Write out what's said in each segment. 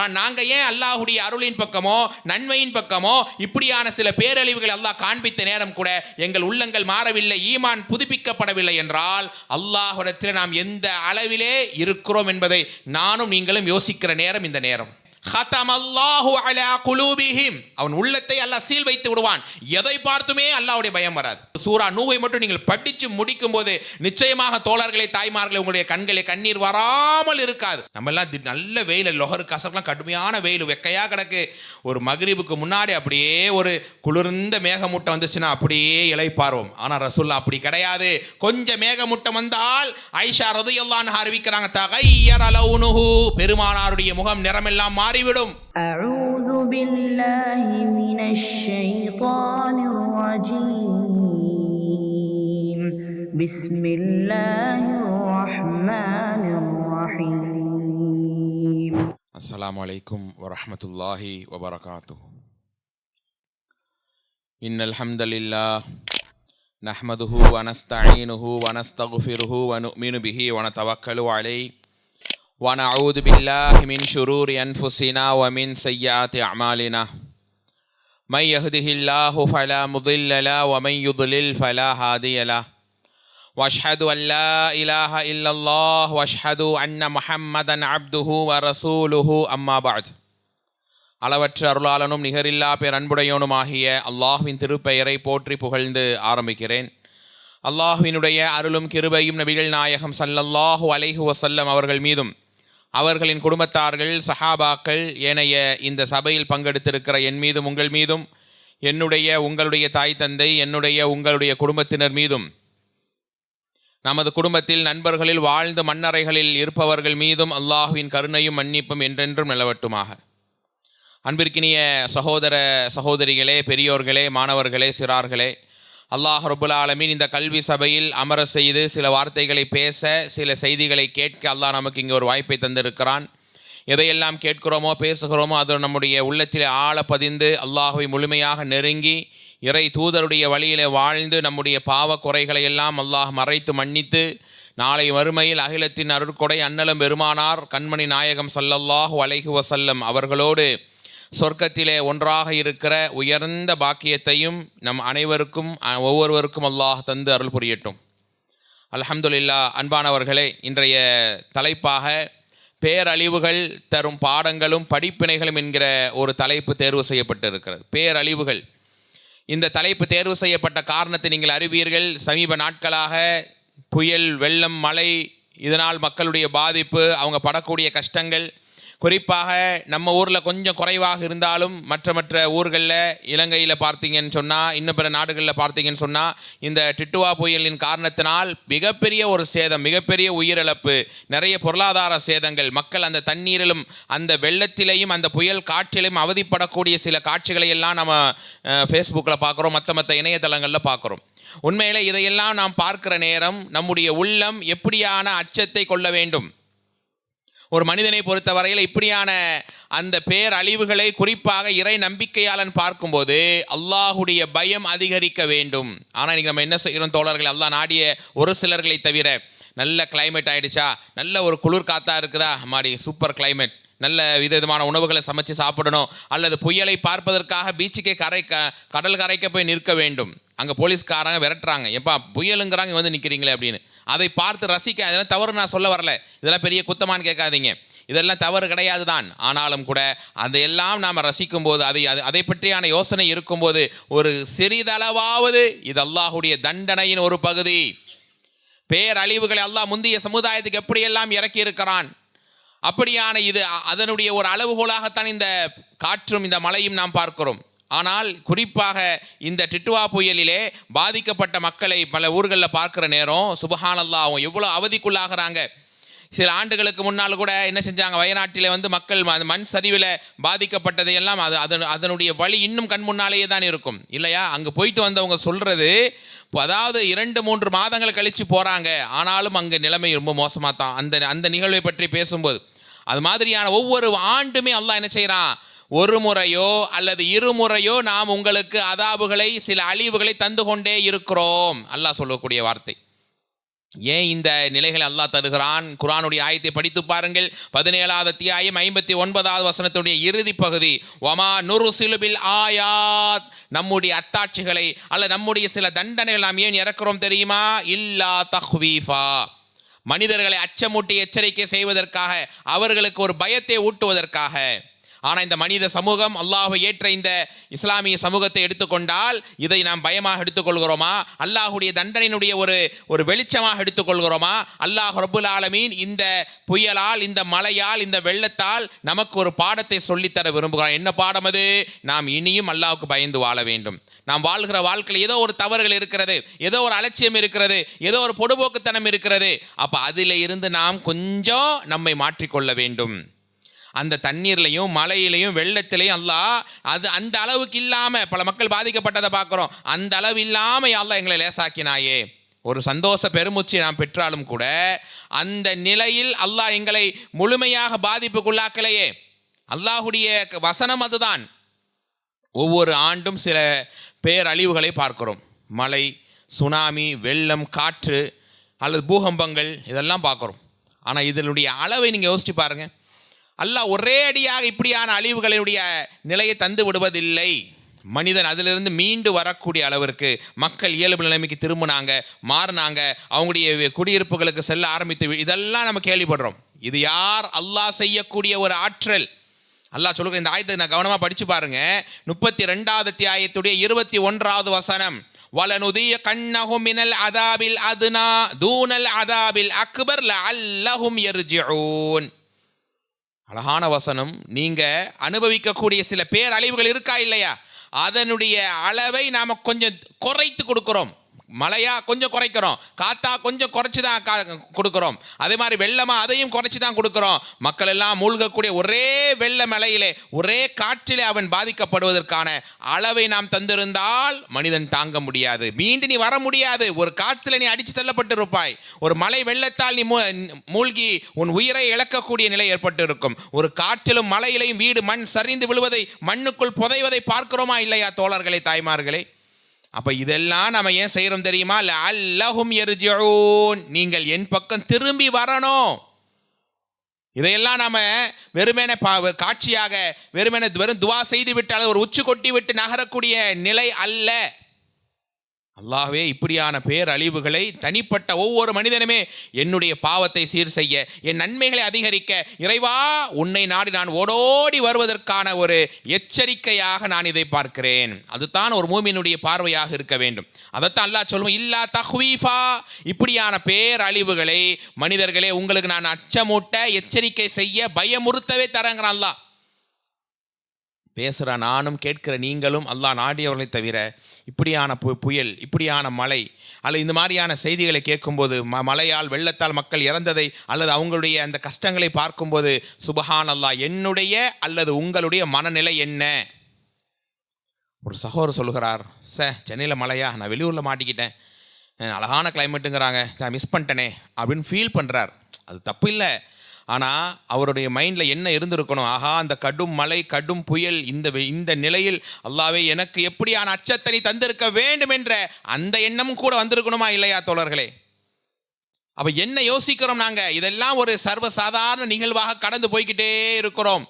ஆனால் நாங்கள் ஏன் அல்லாஹுடைய அருளின் பக்கமோ நன்மையின் பக்கமோ இப்படியான சில பேரழிவுகள் அல்லாஹ் காண்பித்த நேரம் கூட எங்கள் உள்ளங்கள் மாறவில்லை, ஈமான் புதுப்பிக்கப்படவில்லை என்றால் அல்லாஹ்விடத்தில் நாம் எந்த அளவிலே இருக்கிறோம் என்பதை நானும் நீங்களும் யோசிக்கிற நேரம் இந்த நேரம். ஹதமல்லாஹு அலா குலூபிஹிம், அவன் உள்ளத்தை அல்லாஹ் சீல் வைத்து விடுவான். எதை பார்த்துமே அல்லாஹ்வுடைய பயம் வராது. சூரா நூஹை மட்டும் நீங்கள் படித்து முடிக்கும் போது நிச்சயமாக தோழர்களே, தாய்மார்களே, உங்களுடைய கண்களே கண்ணீர் வராமல் இருக்காது. நம்ம எல்லாம் நல்ல வெயில், லொஹர் கசர்லாம் கடுமையான வெயில், வெக்கையா கிடக்கு. ஒரு மக்ரிபுக்கு முன்னாடி அப்படியே ஒரு குளிர்ந்த மேகமூட்டம் வந்துச்சுன்னா அப்படியே இளைப்பார்வோம். ஆனால் ரசூலுல்லாஹ் அப்படி கிடையாது. கொஞ்சம் மேகமூட்டம் வந்தால் ஆயிஷா ரலியல்லாஹு அன்ஹா அறிவிக்கிறாங்க, தகையர லௌனுஹு, பெருமானாருடைய முகம் நிறமெல்லாம் மாறிவிடும். அஊது பில்லாஹி மினஷ் ஷைத்தானிர் ரஜீம். பிஸ்மில்லாஹிர் ரஹ்மானிர் ரஹீம். அஸ்ஸலாமு அலைக்கும் வரஹ்மத்துல்லாஹி வபரகாத்துஹு. இன்னல் ஹம்தலில்லாஹ் நஹ்மதுஹு வ நஸ்தஈனுஹு வ நஸ்தக்ஃபிருஹு வ நுஅ்மினு பிஹி வ நதவக்கலு அலைஹி வ நஊது பில்லாஹி மின் ஷுரூரி அன்ஃபுஸினா வ மின் ஸய்யிஆத்தி அமாலினா. மை யஹ்திஹில்லாஹு ஃபலா முضில்ல லஹு வ மை யுض்லில் ஃபலா ஹாதிய லஹு. واشهد ان لا اله الا الله واشهد ان محمدا عبده ورسوله اما بعد. அளவற்ற அருளாளனும் நிகரில்லா பேரன்புடையோனுமாகிய அல்லாஹ்வின் திருப்பெயரை போற்றி புகழ்ந்து ஆரம்பிக்கிறேன். அல்லாஹ்வினுடைய அருளும் கிருபையும் நபிகள் நாயகம் ஸல்லல்லாஹு அலைஹி வஸல்லம் அவர்கள் மீதும், அவர்களின் குடும்பத்தார்கள், சஹாபாக்கள், ஏனைய இந்த சபையில் பங்கெடுத்திருக்கிற என் மீதும் உங்கள் மீதும், என்னுடைய உங்களுடைய தாய் தந்தை, என்னுடைய உங்களுடைய குடும்பத்தினர் மீதும், நமது குடும்பத்தில் நண்பர்களில் வாழ்ந்து மண்ணறைகளில் இருப்பவர்கள் மீதும் அல்லாஹ்வின் கருணையும் மன்னிப்பும் என்றென்றும் நிலவட்டுமாக. அன்பிற்கினிய சகோதர சகோதரிகளே, பெரியோர்களே, மாணவர்களே, சிறார்களே, அல்லாஹ் ரப்புல் ஆலமீன் இந்த கல்வி சபையில் அமர செய்து சில வார்த்தைகளை பேச, சில செய்திகளை கேட்க அல்லாஹ் நமக்கு இங்கே ஒரு வாய்ப்பை தந்திருக்கிறான். எதையெல்லாம் கேட்கிறோமோ பேசுகிறோமோ அது நம்முடைய உள்ளத்திலே ஆழ பதிந்து அல்லாஹ்வை முழுமையாக நெருங்கி இறை தூதருடைய வழியிலே வாழ்ந்து நம்முடைய பாவ குறைகளை எல்லாம் அல்லாஹ் மறைத்து மன்னித்து நாளை மறுமையில் அகிலத்தின் அருட்கொடை அன்னலம் பெருமானார் கண்மணி நாயகம் ஸல்லல்லாஹு அலைஹி வஸல்லம் அவர்களோடு சொர்க்கத்திலே ஒன்றாக இருக்கிற உயர்ந்த பாக்கியத்தையும் நம் அனைவருக்கும் ஒவ்வொருவருக்கும் அல்லாஹ் தந்து அருள் புரியட்டும். அல்ஹம்துலில்லாஹ். அன்பானவர்களே, இன்றைய தலைப்பாக பேரழிவுகள் தரும் பாடங்களும் படிப்பினைகளும் என்கிற ஒரு தலைப்பு தேர்வு செய்யப்பட்டிருக்கிறது. பேரழிவுகள். இந்த தலைப்பு தேர்வு செய்யப்பட்ட காரணத்தை நீங்கள் அறிவீர்கள். சமீப நாட்களாக புயல், வெள்ளம், மழை, இதனால் மக்களுடைய பாதிப்பு, அவங்க படக்கூடிய கஷ்டங்கள், குறிப்பாக நம்ம ஊரில் கொஞ்சம் குறைவாக இருந்தாலும் மற்ற ஊர்களில், இலங்கையில் பார்த்தீங்கன்னு சொன்னால், இன்னும் பிற நாடுகளில் பார்த்தீங்கன்னு சொன்னால், இந்த டிட்டுவா புயலின் காரணத்தினால் மிகப்பெரிய ஒரு சேதம், மிகப்பெரிய உயிரிழப்பு, நிறைய பொருளாதார சேதங்கள், மக்கள் அந்த தண்ணீரிலும் அந்த வெள்ளத்திலையும் அந்த புயல் காற்றிலையும் அவதிப்படக்கூடிய சில காட்சிகளை எல்லாம் நம்ம ஃபேஸ்புக்கில் பார்க்குறோம், மற்ற இணையதளங்களில் பார்க்குறோம். உண்மையில் இதையெல்லாம் நாம் பார்க்கிற நேரம் நம்முடைய உள்ளம் எப்படியான அச்சத்தை கொள்ள வேண்டும்? ஒரு மனிதனை பொறுத்தவரையில் இப்படியான அந்த பேரழிவுகளை குறிப்பாக இறை நம்பிக்கையாளன் பார்க்கும்போது அல்லாஹுடைய பயம் அதிகரிக்க வேண்டும். ஆனால் இன்றைக்கி நம்ம என்ன செய்கிறோம் தோழர்கள்? அல்லாஹ் நாடிய ஒரு சிலர்களை தவிர, நல்ல கிளைமேட் ஆகிடுச்சா, நல்ல ஒரு குளிர் காற்றா இருக்குதா, மாடி சூப்பர் கிளைமேட், நல்ல விதமான உணவுகளை சமைச்சு சாப்பிடணும், அல்லது புயலை பார்ப்பதற்காக பீச்சுக்கே கடல் கரைக்க போய் நிற்க வேண்டும். அங்கே போலீஸ்காரங்க விரட்டுறாங்க, எப்பா புயலுங்கிறாங்க வந்து நிற்கிறீங்களே அப்படின்னு. அதை பார்த்து ரசிக்க, அதெல்லாம் தவறு நான் சொல்ல வரல, இதெல்லாம் பெரிய குத்தமானு கேட்காதீங்க, இதெல்லாம் தவறு கிடையாது தான். ஆனாலும் கூட அதையெல்லாம் நாம் ரசிக்கும் போது, அதை பற்றியான யோசனை இருக்கும்போது, ஒரு சிறிதளவாவது இது அல்லாஹுடைய தண்டனையின் ஒரு பகுதி. பேரழிவுகளை அல்லாஹ் முந்தைய சமுதாயத்துக்கு எப்படியெல்லாம் இறக்கி இருக்கிறான், அப்படியான இது அதனுடைய ஒரு அளவுகோலாகத்தான் இந்த காற்றும் இந்த மழையும் நாம் பார்க்கிறோம். ஆனால் குறிப்பாக இந்த டிட்டுவா புயலிலே பாதிக்கப்பட்ட மக்களை பல ஊர்களில் பார்க்குற நேரம் சுப்ஹானல்லாஹ், அவங்க எவ்வளோ அவதிக்குள்ளாகிறாங்க. சில ஆண்டுகளுக்கு முன்னால் கூட என்ன செஞ்சாங்க, வயநாட்டில் வந்து மக்கள் மண் சரிவில் பாதிக்கப்பட்டதையெல்லாம் அதனுடைய வழி இன்னும் கண் முன்னாலேயே தான் இருக்கும் இல்லையா? அங்கே போயிட்டு வந்தவங்க சொல்கிறது, அதாவது 2-3 மாதங்கள் கழித்து போகிறாங்க, ஆனாலும் அங்கே நிலைமை ரொம்ப மோசமாக தான். அந்த நிகழ்வை பற்றி பேசும்போது அது மாதிரியான ஒவ்வொரு ஆண்டுமே அல்லாஹ் என்ன செய்கிறான், ஒரு முறையோ அல்லது இருமுறையோ நாம் உங்களுக்கு அதாபுகளை, சில அழிவுகளை தந்து கொண்டே இருக்கிறோம். அல்லாஹ் சொல்லக்கூடிய வார்த்தை. ஏன் இந்த நிலைகளை அல்லாஹ் தருகிறான்? குர்ஆனுடைய ஆயத்தை படித்து பாருங்கள். 17வது அத்தியாயம் 59வது வசனத்துடைய இறுதி பகுதி, வமா நுர்சிலு பில் ஆயாத், நம்முடைய அத்தாட்சிகளை அல்ல நம்முடைய சில தண்டனைகள் நாம் ஏன் இறக்குறோம் தெரியுமா? இல்லா தஹ்வீஃபா, மனிதர்களை அச்சமூட்டி எச்சரிக்கை செய்வதற்காக, அவர்களுக்கு ஒரு பயத்தை ஊட்டுவதற்காக. ஆனால் இந்த மனித சமூகம் அல்லாஹ்வை ஏற்ற இந்த இஸ்லாமிய சமூகத்தை எடுத்துக்கொண்டால் இதை நாம் பயமாக எடுத்துக்கொள்கிறோமா? அல்லாஹுடைய தண்டனையினுடைய ஒரு வெளிச்சமாக எடுத்துக்கொள்கிறோமா? அல்லாஹ் ரப்புல் ஆலமீன் இந்த புயலால், இந்த மழையால், இந்த வெள்ளத்தால் நமக்கு ஒரு பாடத்தை சொல்லித்தர விரும்புகிறான். என்ன பாடம் அது? நாம் இனியும் அல்லாஹ்வுக்கு பயந்து வாழ வேண்டும். நாம் வாழ்கிற வாழ்க்கையில் ஏதோ ஒரு தவறுகள் இருக்கிறது, ஏதோ ஒரு அலட்சியம் இருக்கிறது, ஏதோ ஒரு பொடுபோக்குத்தனம் இருக்கிறது. அப்போ அதில் இருந்து நாம் கொஞ்சம் நம்மை மாற்றிக்கொள்ள வேண்டும். அந்த தண்ணீர்லையும் மழையிலையும் வெள்ளத்திலையும் அல்லாஹ் அது அந்த அளவுக்கு இல்லாமல் பல மக்கள் பாதிக்கப்பட்டதை பார்க்குறோம். அந்த அளவு இல்லாமல் அல்லாஹ் எங்களை லேசாக்கினாயே. ஒரு சந்தோஷ பெருமூச்சை நாம் பெற்றாலும் கூட அந்த நிலையில் அல்லாஹ் எங்களை முழுமையாக பாதிப்புக்குள்ளாக்கலையே. அல்லாஹுடைய வசனம் அதுதான். ஒவ்வொரு ஆண்டும் சில பேரழிவுகளை பார்க்கிறோம். மழை, சுனாமி, வெள்ளம், காற்று அல்லது பூகம்பங்கள் இதெல்லாம் பார்க்குறோம். ஆனால் இதனுடைய அளவை நீங்கள் யோசிச்சு பாருங்கள். அல்லாஹ் ஒரே அடியாக இப்படியான அழிவுகளுடைய நிலையை தந்து விடுவதில்லை. மனிதன் அதிலிருந்து மீண்டு வரக்கூடிய அளவிற்கு மக்கள் இயல்பு நிலைமைக்கு திரும்பினாங்க, மாறினாங்க, அவங்களுடைய குடியிருப்புகளுக்கு செல்ல ஆரம்பித்து, இதெல்லாம் நம்ம கேள்விப்படுறோம். இது யார்? அல்லாஹ் செய்யக்கூடிய ஒரு ஆற்றல். அல்லாஹ் சொல்லுங்க, இந்த ஆயத்தை நான் கவனமாக படித்து பாருங்க. 32வது அத்தியாயத்துடைய 21வது வசனம், வலனுதிய கண்ணஹும் மினல் அதாபில் அதுனா தூனல் அதாபில் அக்பர் லஅல்லஹும் யர்ஜிஊன். அழகான வசனம். நீங்கள் அனுபவிக்கக்கூடிய சில பேரழிவுகள் இருக்கா இல்லையா, அதனுடைய அளவை நாம் கொஞ்சம் குறைத்து கொடுக்குறோம். மழையா கொஞ்சம் குறைக்கிறோம், காத்தா கொஞ்சம் குறைச்சி தான் கொடுக்குறோம், அதே மாதிரி வெள்ளமா அதையும் குறைச்சி தான் கொடுக்குறோம். மக்கள் எல்லாம் மூழ்கக்கூடிய ஒரே வெள்ள மழையிலே, ஒரே காற்றிலே அவன் பாதிக்கப்படுவதற்கான அளவை நாம் தந்திருந்தால் மனிதன் தாங்க முடியாது, மீண்டு நீ வர முடியாது. ஒரு காற்றில் நீ அடித்து தள்ளப்பட்டு இருப்பாய். ஒரு மழை வெள்ளத்தால் நீ மூழ்கி உன் உயிரை இழக்கக்கூடிய நிலை ஏற்பட்டு இருக்கும். ஒரு காற்றிலும் மழையிலையும் வீடு மண் சரிந்து விழுவதை, மண்ணுக்குள் புதைவதை பார்க்கிறோமா இல்லையா தோழர்களே, தாய்மார்களே? அப்போ இதெல்லாம் நம்ம ஏன் செய்கிறோம் தெரியுமா? லஅல்லஹும் யர்ஜிஊன், நீங்கள் என் பக்கம் திரும்பி வரணும். இதையெல்லாம் நாம வெறுமனே காட்சியாக வெறும் துவா செய்து விட்டால் ஒரு உச்சி கொட்டி விட்டு நகரக்கூடிய நிலை அல்ல. அல்லாஹ்வே இப்படியான பேரழிவுகளை தனிப்பட்ட ஒவ்வொரு மனிதனுமே என்னுடைய பாவத்தை சீர் செய்ய, என் நன்மைகளை அதிகரிக்க, இறைவா உன்னை நாடி நான் ஓடோடி வருவதற்கான ஒரு எச்சரிக்கையாக நான் இதை பார்க்கிறேன். அதுதான் ஒரு மூமினுடைய பார்வையாக இருக்க வேண்டும். அதைத்தான் அல்லாஹ் சொல்லுவோம், இல்லா தஹ்வீஃபா, இப்படியான பேரழிவுகளை மனிதர்களே உங்களுக்கு நான் அச்சமூட்ட, எச்சரிக்கை செய்ய, பயமுறுத்தவே தரங்கிறான் அல்லாஹ். பேசுகிற நானும் கேட்கிற நீங்களும் அல்லாஹ் நாடியவர்களை தவிர இப்படியான புயல், இப்படியான மழை அல்லது இந்த மாதிரியான செய்திகளை கேட்கும்போது, மழையால் வெள்ளத்தால் மக்கள் இறந்ததை அல்லது அவங்களுடைய அந்த கஷ்டங்களை பார்க்கும்போது சுபஹான் அல்லாஹ், என்னுடைய அல்லது உங்களுடைய மனநிலை என்ன? ஒரு சகோதரர் சொல்லுகிறார், சென்னையில் மழையா, நான் வெளியூரில் மாட்டிக்கிட்டேன், அழகான கிளைமேட்டுங்கிறாங்க, நான் மிஸ் பண்ணிட்டேனே அப்படின்னு ஃபீல் பண்ணுறார். அது தப்பு இல்லை. ஆனால் அவருடைய மைண்டில் என்ன இருந்திருக்கணும்? ஆஹா, அந்த கடும் மழை, கடும் புயல், இந்த நிலையில் அல்லாஹ்வே எனக்கு எப்படியான அச்சத்தை நீ தந்திருக்க வேண்டும் என்ற அந்த எண்ணமும் கூட வந்திருக்கணுமா இல்லையா தோழர்களே? அப்போ என்ன யோசிக்கிறோம் நாங்கள்? இதெல்லாம் ஒரு சர்வசாதாரண நிகழ்வாக கடந்து போய்கிட்டே இருக்கிறோம்.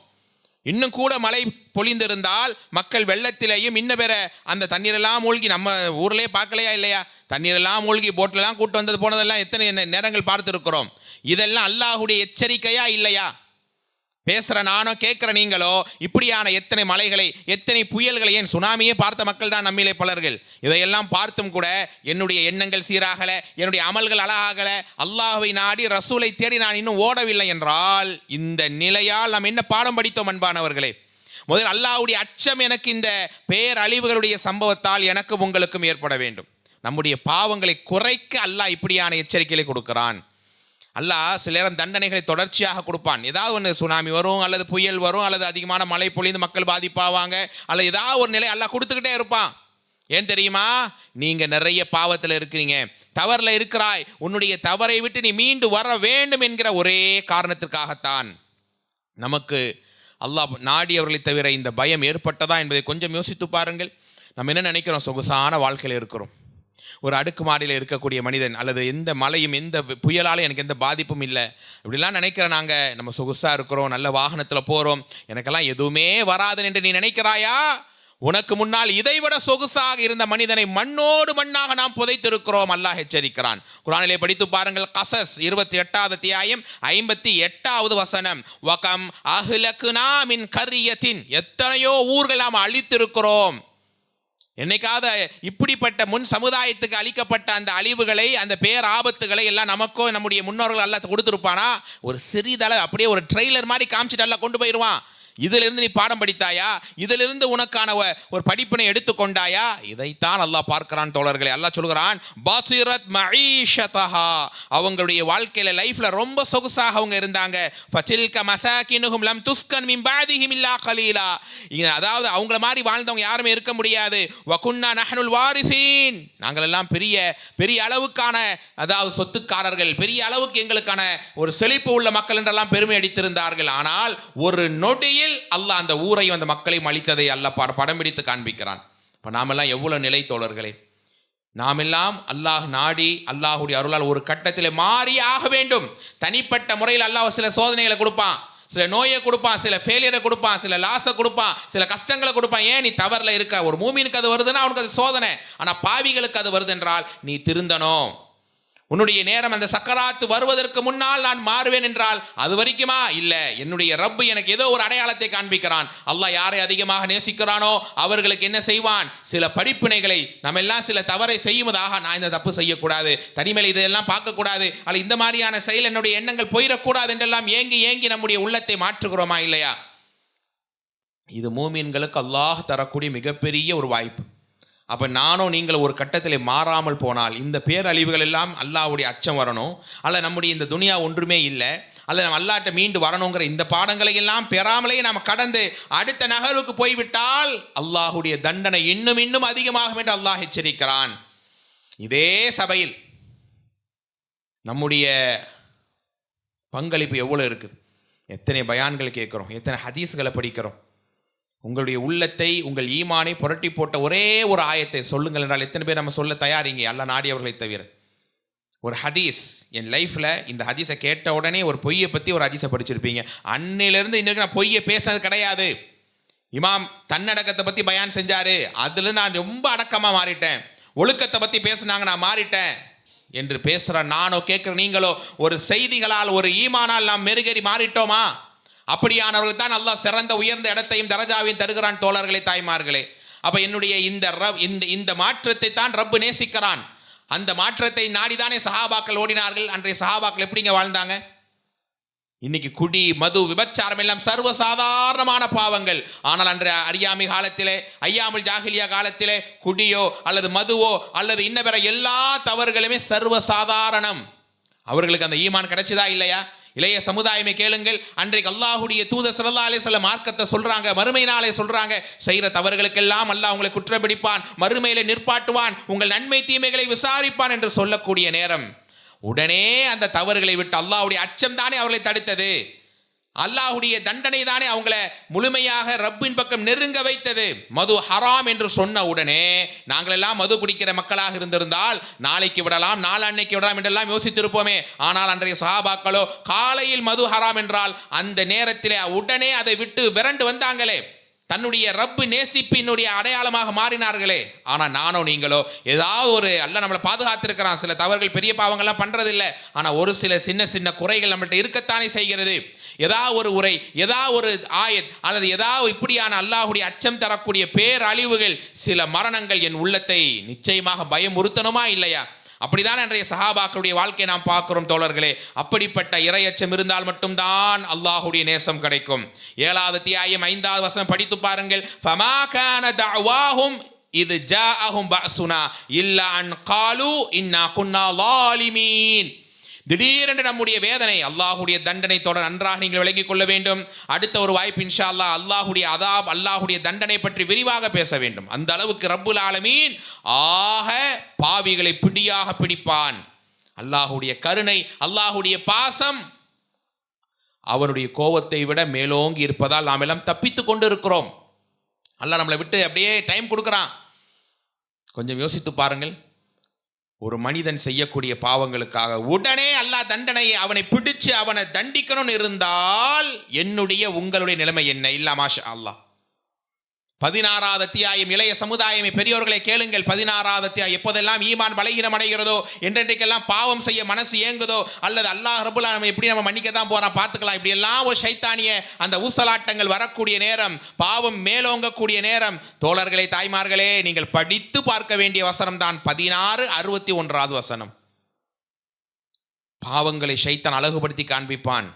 இன்னும் கூட மழை பொழிந்திருந்தால் மக்கள் வெள்ளத்திலேயும் இன்னும் வேற அந்த தண்ணீரெல்லாம் மூழ்கி, நம்ம ஊர்லேயே பார்க்கலையா இல்லையா, தண்ணீரெல்லாம் மூழ்கி போட்டெல்லாம் கூட்டு வந்தது போனதெல்லாம் எத்தனை நேரங்கள் பார்த்துருக்கிறோம். இதெல்லாம் அல்லாஹுடைய எச்சரிக்கையா இல்லையா? பேசுகிற நானோ கேட்குற நீங்களோ இப்படியான எத்தனை மலைகளை, எத்தனை புயல்களை, ஏன் சுனாமியே பார்த்த மக்கள் தான் நம்மிலே பலர்கள். இதையெல்லாம் பார்த்தும் கூட என்னுடைய எண்ணங்கள் சீராகலை, என்னுடைய அமல்கள் அழகாகலை, அல்லாஹ்வை நாடி ரசூலை தேடி நான் இன்னும் ஓடவில்லை என்றால் இந்த நிலையால் நாம் என்ன பாடம் படித்தோம் அன்பானவர்களே? முதல் அல்லாஹ்வுடைய அச்சம் எனக்கு இந்த பேரழிவுகளுடைய சம்பவத்தால் எனக்கும் உங்களுக்கும் ஏற்பட வேண்டும். நம்முடைய பாவங்களை குறைக்க அல்லாஹ் இப்படியான எச்சரிக்கைகளை கொடுக்கிறான். அல்லாஹ் சில நேரம் தண்டனைகளை தொடர்ச்சியாக கொடுப்பான். ஏதாவது ஒன்று சுனாமி வரும், அல்லது புயல் வரும், அல்லது அதிகமான மழை பொழிந்து மக்கள் பாதிப்பாவாங்க, அல்லது ஏதாவது ஒரு நிலை அல்லாஹ் கொடுத்துக்கிட்டே இருப்பான். ஏன் தெரியுமா? நீங்கள் நிறைய பாவத்தில் இருக்கிறீங்க, தவறில் இருக்கிறாய், உன்னுடைய தவறை விட்டு நீ மீண்டு வர வேண்டும் என்கிற ஒரே காரணத்திற்காகத்தான். நமக்கு அல்லாஹ் நாடியவர்களை தவிர இந்த பயம் ஏற்பட்டதா என்பதை கொஞ்சம் யோசித்து பாருங்கள். நம்ம என்ன நினைக்கிறோம்? சொகுசான வாழ்க்கையில் இருக்கிறோம், ஒரு அடுக்குமாடியில் இருக்கக்கூடிய மனிதன் அல்லது எந்த மழையும் எந்த புயலாலும் எனக்கு எந்த பாதிப்பும் இல்லை இப்படிலாம் நினைக்கிற நாங்கள் நம்ம சொகுசாக இருக்கிறோம், நல்ல வாகனத்தில் போகிறோம், எனக்கெல்லாம் எதுவுமே வராது என்று நீ நினைக்கிறாயா? உனக்கு முன்னால் இதைவிட சொகுசாக இருந்த மனிதனை மண்ணோடு மண்ணாக நாம் புதைத்திருக்கிறோம். அல்லாஹ் எச்சரிக்கிறான். குர்ஆனிலே படித்து பாருங்கள். கஸஸ் 28வது அத்தியாயம் 58வது வசனம். வகம் அஹ்லக்னா மின் கர்யத்தின், எத்தனையோ ஊர்கள் நாம் அழித்திருக்கிறோம். என்னைக்காவது இப்படிப்பட்ட முன் சமுதாயத்துக்கு அளிக்கப்பட்ட அந்த அழிவுகளை, அந்த பேர் ஆபத்துகளை எல்லாம் நமக்கோ நம்முடைய முன்னோர்கள் அல்லாஹ் கொடுத்துருப்பானா? ஒரு சிறிதளவு அப்படியே ஒரு ட்ரெய்லர் மாதிரி காமிச்சிட்டு எல்லாம் கொண்டு போயிடுவான். இதிலிருந்து நீ பாடம் படித்தாயா? இதிலிருந்து உனக்கான ஒரு படிப்பினை எடுத்துக்கொண்டாயா? இதைத்தான் அல்லாஹ் பார்க்கிறான் தோழர்களே. அல்லாஹ் சொல்கிறான், பாசிரத் மஈஷதஹா, அவங்களுடைய வாழ்க்கையில லைஃப்ல ரொம்ப சொகுசாக அவங்க இருந்தாங்க. ஃபதில்க மசாகினுஹும் லம் துஸ்கன் மின் பஅதிஹிம் இல்லா கலீலா, அதாவது அவங்கள மாதிரி வாழ்ந்தவங்க யாருமே இருக்க முடியாது. வகுன்னா நஹ்னுல் வாரிசீன், நாங்கள் எல்லாம் பெரிய பெரிய அளவுக்கான அதாவது சொத்துக்காரர்கள், பெரிய அளவுக்கு எங்களுக்கான ஒரு செழிப்பு உள்ள மக்கள் என்றெல்லாம் பெருமை அடித்திருந்தார்கள். ஆனால் ஒரு நொடியில் அல்லாஹ் அந்த ஊரையும் அந்த மக்களையும் அழித்ததை அல்லாஹ் படம் பிடித்து காண்பிக்கிறான். இப்போ நாமெல்லாம் எவ்வளவு நிலை தோழர்களே! நாமெல்லாம் அல்லாஹ் நாடி அல்லாஹுடைய அருளால் ஒரு கட்டத்தில் மாறி ஆக வேண்டும். தனிப்பட்ட முறையில் அல்லாஹ் சில சோதனைகளை கொடுப்பான், சில நோயை கொடுப்பான், சில ஃபெயிலியரை கொடுப்பான், சில லாஸை கொடுப்பான், சில கஷ்டங்களை கொடுப்பான். ஏன்? நீ தவறில் இருக்க. ஒரு மூமினுக்கு அது வருதுன்னா அவனுக்கு அது சோதனை. ஆனால் பாவிகளுக்கு அது வருது என்றால் நீ திருந்தணும். உன்னுடைய நேரம் அந்த சக்கராத்து வருவதற்கு முன்னால் நான் மாறுவேன் என்றால் அது வரைக்குமா? இல்லை, என்னுடைய ரப்பு எனக்கு ஏதோ ஒரு அடையாளத்தை காண்பிக்கிறான். அல்லாஹ் யாரை அதிகமாக நேசிக்கிறானோ அவர்களுக்கு என்ன செய்வான்? சில படிப்பினைகளை, நம்ம எல்லாம் சில தவறை செய்யுவதாக, நான் இந்த தப்பு செய்யக்கூடாது, தனிமையில் இதெல்லாம் பார்க்கக்கூடாது, அல்ல இந்த மாதிரியான செயல் என்னுடைய எண்ணங்கள் போயிடக்கூடாது என்றெல்லாம் ஏங்கி ஏங்கி நம்முடைய உள்ளத்தை மாற்றுகிறோமா இல்லையா? இது மூமின்களுக்கு அல்லாஹ் தரக்கூடிய மிகப்பெரிய ஒரு வாய்ப்பு. அப்போ நானும் நீங்கள் ஒரு கட்டத்தில் மாறாமல் போனால் இந்த பேரழிவுகள் எல்லாம் அல்லாஹ்வுடைய அச்சம் வரணும், அல்ல நம்முடைய இந்த துனியா ஒன்றுமே இல்லை, அல்ல நம்ம அல்லாஹ்ட்ட மீண்டு வரணுங்கிற இந்த பாடங்களை எல்லாம் பெறாமலேயே நாம் கடந்து அடுத்த நகருக்கு போய்விட்டால் அல்லாஹ்வுடைய தண்டனை இன்னும் இன்னும் அதிகமாகும் என்று அல்லாஹ் எச்சரிக்கிறான். இதே சபையில் நம்முடைய பங்களிப்பு எவ்வளோ இருக்குது? எத்தனை பயான்கள் கேட்குறோம், எத்தனை ஹதீஸ்களை படிக்கிறோம். உங்களுடைய உள்ளத்தை, உங்கள் ஈமானை புரட்டி போட்ட ஒரே ஒரு ஆயத்தை சொல்லுங்கள் என்றால் எத்தனை பேர் நம்ம சொல்ல தயாரிங்க? அல்லாஹ் நாடியவர்களை தவிர. ஒரு ஹதீஸ், என் லைஃப்பில் இந்த ஹதீஸை கேட்ட உடனே ஒரு பொய்யை பற்றி ஒரு ஹதீஸை படிச்சிருப்பீங்க. அன்னையிலேருந்து இன்னைக்கு நான் பொய்யை பேசுறது கிடையாது. இமாம் தன்னடக்கத்தை பற்றி பயான் செஞ்சார், அதில் நான் ரொம்ப அடக்கமாக மாறிட்டேன். ஒழுக்கத்தை பற்றி பேசுனாங்க, நான் மாறிட்டேன் என்று பேசுகிற நானோ கேட்குற நீங்களோ ஒரு செய்திகளால், ஒரு ஈமானால் நாம் மெருகேறி மாறிட்டோமா? அப்படியானவர்கள் தான் அல்லாஹ் சிறந்த உயர்ந்த இடத்தையும் தரஜாவையும் தருகிறான் தோழர்களே, தாய்மார்களே. அப்போ என்னுடைய இந்த மாற்றத்தை தான் ரப்பு நேசிக்கிறான். அந்த மாற்றத்தை நாடிதானே சஹாபாக்கள் ஓடினார்கள். அன்றைய சஹாபாக்கள் எப்படிங்க வாழ்ந்தாங்க? இன்னைக்கு குடி, மது, விபச்சாரம் எல்லாம் சர்வசாதாரணமான பாவங்கள். ஆனால் அன்றைய அறியாமை காலத்திலே, ஐயாமுல் ஜாஹிலியா காலத்திலே குடியோ அல்லது மதுவோ அல்லது இன்ன பிற எல்லா தவறுகளுமே சர்வசாதாரணம். அவர்களுக்கு அந்த ஈமான் கிடைச்சதா இல்லையா? இளைய சமுதாயமே கேளுங்கள். அன்றைக்கு அல்லாஹ்வுடைய தூதர் ஸல்லல்லாஹு அலைஹி வஸல்லம் மார்க்கத்தை சொல்றாங்க, மறுமை நாளை சொல்றாங்க. செய்கிற தவறுகளுக்கெல்லாம் அல்லாஹ் உங்களை குற்றப்பிடிப்பான், மறுமையில நிற்பாட்டுவான், உங்கள் நன்மை தீமைகளை விசாரிப்பான் என்று சொல்லக்கூடிய நேரம் உடனே அந்த தவறுகளை விட்டு அல்லாஹ்வுடைய அச்சம் தானே அவர்களை தடுத்தது. அல்லாஹ்வுடைய தண்டனை தானே அவங்கள முழுமையாக ரப்பின் பக்கம் நெருங்க வைத்தது. மது ஹராம் என்று சொன்ன உடனே நாங்கள் எல்லாம் மது குடிக்கிற மக்களாக இருந்திருந்தால் நாளைக்கு விடலாம், நாளன்னைக்கு விடலாம் என்றெல்லாம் யோசித்திருப்போமே. ஆனால் அன்றைய சஹாபாக்களோ காலையில் மது ஹராம் என்றால் அந்த நேரத்திலே உடனே அதை விட்டு விரண்டு வந்தாங்களே. தன்னுடைய ரப்பு நேசிப்பினுடைய அடையாளமாக மாறினார்களே. ஆனால் நானோ நீங்களோ ஏதாவது ஒரு அல்லாஹ் நம்மளை பாதுகாத்திருக்கிறான். சில தவறுகள், பெரிய பாவங்கள்லாம் பண்ணுறதில்லை. ஆனால் ஒரு சில சின்ன சின்ன குறைகள் நம்மள்கிட்ட இருக்கத்தானே செய்கிறது. ஏதாவது ஒரு உரை, ஏதாவது ஒரு ஆயத் அல்லது ஏதாவது இப்படியான அல்லாஹ்வுடைய அச்சம் தரக்கூடிய பேரழிவுகள், சில மரணங்கள் என் உள்ளத்தை நிச்சயமாக பயமுறுத்தணுமா இல்லையா? அப்படிதான் அன்றைய சஹாபாக்களுடைய வாழ்க்கையை நாம் பார்க்கிறோம் தோழர்களே. அப்படிப்பட்ட இறையச்சம் இருந்தால் மட்டும்தான் அல்லாஹ்வுடைய நேசம் கிடைக்கும். 7வது அத்தியாயம் 5வது வசனம் படித்து பாருங்கள். ஃபமா கான தஅவாஹும் இத் ஜாஅஹும் பஅசுனா இல்லா அன் காலு இன்னா குன்னா ஸாலிமீன். திடீரென்று நம்முடைய வேதனை, அல்லாஹ்வுடைய தண்டனை தொடர் நன்றாக நீங்கள் விளங்கிக் கொள்ள வேண்டும். அடுத்த ஒரு வாய்ப்பு இன்ஷா அல்லாஹ் அல்லாஹ்வுடைய அதாப், அல்லாஹ்வுடைய தண்டனை பற்றி விரிவாக பேச வேண்டும். அந்த அளவுக்கு ரப்புல் ஆலமீன் ஆக பாவிகளை பிடியாக பிடிப்பான். அல்லாஹ்வுடைய கருணை, அல்லாஹ்வுடைய பாசம் அவனுடைய கோபத்தை விட மேலோங்கி இருப்பதால் நாம் எல்லாம் தப்பித்து கொண்டு இருக்கிறோம். அல்லாஹ் நம்மளை விட்டு அப்படியே டைம் கொடுக்குறான். கொஞ்சம் யோசித்து பாருங்கள். ஒரு மனிதன் செய்யக்கூடிய பாவங்களுக்காக உடனே அல்லாஹ் தண்டனையை அவனை பிடிச்சு அவனை தண்டிக்கணும்னு இருந்தால் என்னுடைய உங்களுடைய நிலைமை என்ன? இல்ல மாஷா அல்லாஹ். 16வது அத்தியாயம் இளைய சமுதாயமே பெரியோர்களை கேளுங்கள். 16வது அத்தியாயம் எப்போதெல்லாம் ஈமான் பலகீனம் அடைகிறதோ, என்றென்றைக்கெல்லாம் பாவம் செய்ய மனசு ஏங்குதோ, அல்லது அல்லாஹ் ரப்புல் ஆலமீன் எப்படி நம்ம மன்னிக்க தான் போறான் பார்த்துக்கலாம், இப்படி எல்லாம் ஒரு ஷைத்தானிய அந்த ஊசலாட்டங்கள் வரக்கூடிய நேரம், பாவம் மேலோங்கக்கூடிய நேரம், தோழர்களே தாய்மார்களே, நீங்கள் படித்து பார்க்க வேண்டிய வசனம் தான் 16:61 வசனம். பாவங்களை ஷைத்தான் அழகுபடுத்தி காண்பிப்பான்.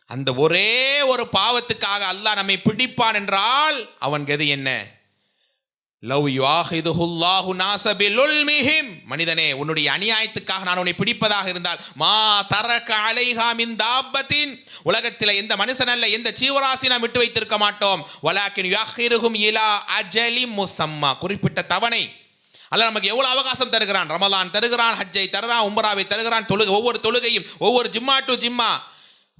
அந்த ஒரே ஒரு பாவத்துக்காக அல்லாஹ் நம்மை பிடிப்பான் என்றால் அவன் கதி என்ன? லவ் யுஆஹிதுஹுல்லாஹு நாஸ பிலுல்மிஹிம், மனிதனே உன்னுடைய அநியாயத்துக்காக நான் உன்னை பிடிப்பதாக இருந்தால், மா தரக அலைஹா மின் தாப்பத்தின், உலகத்தில் எந்த மனுஷன் அல்ல எந்த ஜீவராசி நாம் விட்டு வைத்திருக்க மாட்டோம். வலாக்கின் யுஅஹிருஹும் இலா அஜலிம் முஸம்மா, குறிப்பிட்ட தவணை அல்லாஹ் நமக்கு எவ்வளவு அவகாசம் தருகிறான். ரமலான் தருகிறான், ஹஜ்ஜை தருகிறான், உம்ராவை தருகிறான், ஒவ்வொரு தொழுகையும் ஒவ்வொரு ஜிம்மா டு ஜிம்மா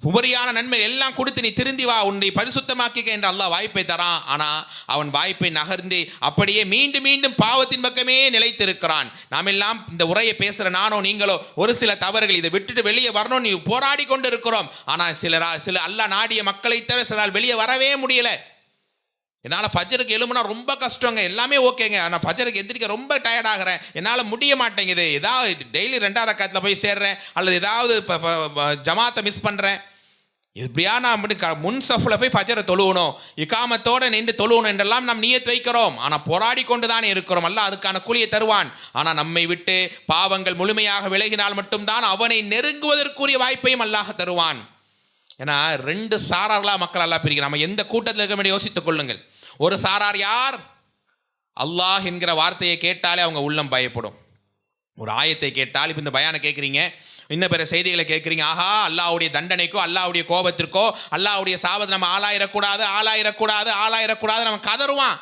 உபரியான நன்மை எல்லாம் கொடுத்து நீ திருந்தி வா, உன்னை பரிசுத்தமாக்கிக்க என்று அல்லாஹ் வாய்ப்பை தரான். ஆனால் அவன் வாய்ப்பை நகர்ந்து அப்படியே மீண்டும் மீண்டும் பாவத்தின் பக்கமே நிலைத்திருக்கிறான். நாம் எல்லாம் இந்த உரையை பேசுகிற நானோ நீங்களோ ஒரு சில தவறுகள் இதை விட்டுட்டு வெளியே வரணும் நீ போராடி கொண்டு இருக்கிறோம். ஆனால் சில அல்லாஹ் நாடிய மக்களை தவிர சிலரால் வெளியே வரவே முடியலை. என்னால் ஃபஜருக்கு எழுமுனா ரொம்ப கஷ்டங்க, எல்லாமே ஓகேங்க, ஆனால் ஃபஜருக்கு எந்திரிக்க ரொம்ப டயர்ட் ஆகிறேன், என்னால் முடிய மாட்டேங்குது, ஏதாவது டெய்லி 2 ரக்காத்தில் போய் சேர்றேன், அல்லது ஏதாவது ஜமாத்தை மிஸ் பண்ணுறேன், எப்படியா நான் முன் சஃப்ல போய் ஃபஜரை தொழுவணும், இகாமத்தோடு நின்று தொழுவணும் என்றெல்லாம் நாம் நியத் வைக்கிறோம். ஆனால் போராடி கொண்டு தானே இருக்கிறோம். அல்லாஹ் அதுக்கான கூலியை தருவான். ஆனால் நம்மை விட்டு பாவங்கள் முழுமையாக விலகினால் மட்டும்தான் அவனை நெருங்குவதற்குரிய வாய்ப்பையும் அல்லாஹ் தருவான். ஏன்னா 2 சாரார்களாக மக்கள் அல்லாஹ் பிரிக்கிறான். நம்ம எந்த கூட்டத்தில் இருக்க வேண்டிய யோசித்துக் கொள்ளுங்கள். ஒரு சாரார் யார்? அல்லாஹ் என்கிற வார்த்தையை கேட்டாலே அவங்க உள்ளம் பயப்படும். ஒரு ஆயத்தை கேட்டால், இப்போ இந்த பயானை கேட்குறீங்க, இன்னும் பிற செய்திகளை கேட்குறீங்க, ஆஹா அல்லாஹ்வுடைய தண்டனைக்கோ அல்லாஹ்வுடைய கோபத்திற்கோ அல்லாஹ்வுடைய சாபத்தை நம்ம ஆளாயிரக்கூடாது நம்ம கதறுவான்.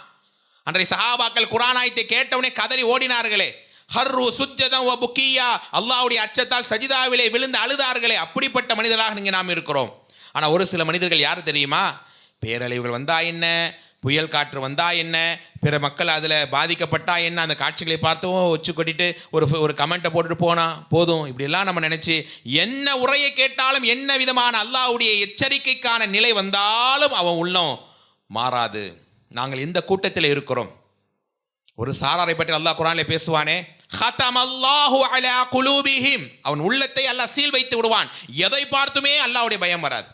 அன்றைய சஹாபாக்கள் குர்ஆன் ஆயத்தை கேட்டவுடனே கதறி ஓடினார்களே. ஹர்ரு சுஜ்ஜதன் வ புக்கியா, அல்லாஹ்வுடைய அச்சத்தால் சஜிதாவிலே விழுந்து அழுதார்களே. அப்படிப்பட்ட மனிதர்களாக நீங்கள் நாம் இருக்கிறோம். ஆனால் ஒரு சில மனிதர்கள் யார் தெரியுமா? பேரழிவுகள் வந்தா என்ன, புயல் காற்று வந்தா என்ன, பிற மக்கள் அதில் பாதிக்கப்பட்டா என்ன, அந்த காட்சிகளை பார்த்தும் வச்சு கொட்டிட்டு ஒரு கமெண்ட்டை போட்டுட்டு போனா போதும், இப்படிலாம் நம்ம நினச்சி என்ன உரையை கேட்டாலும் என்ன விதமான அல்லாஹ்வுடைய எச்சரிக்கைக்கான நிலை வந்தாலும் அவன் உள்ளம் மாறாது. நாங்கள் இந்த கூட்டத்தில் இருக்கிறோம். ஒரு சாராரை பற்றி அல்லாஹ் குர்ஆனிலே பேசுவானே, ஹதமல்லாஹு அலா குலூபிஹிம், அவன் உள்ளத்தை அல்லாஹ் சீல் வைத்து விடுவான். எதை பார்த்துமே அல்லாஹ்வுடைய பயம் வராது.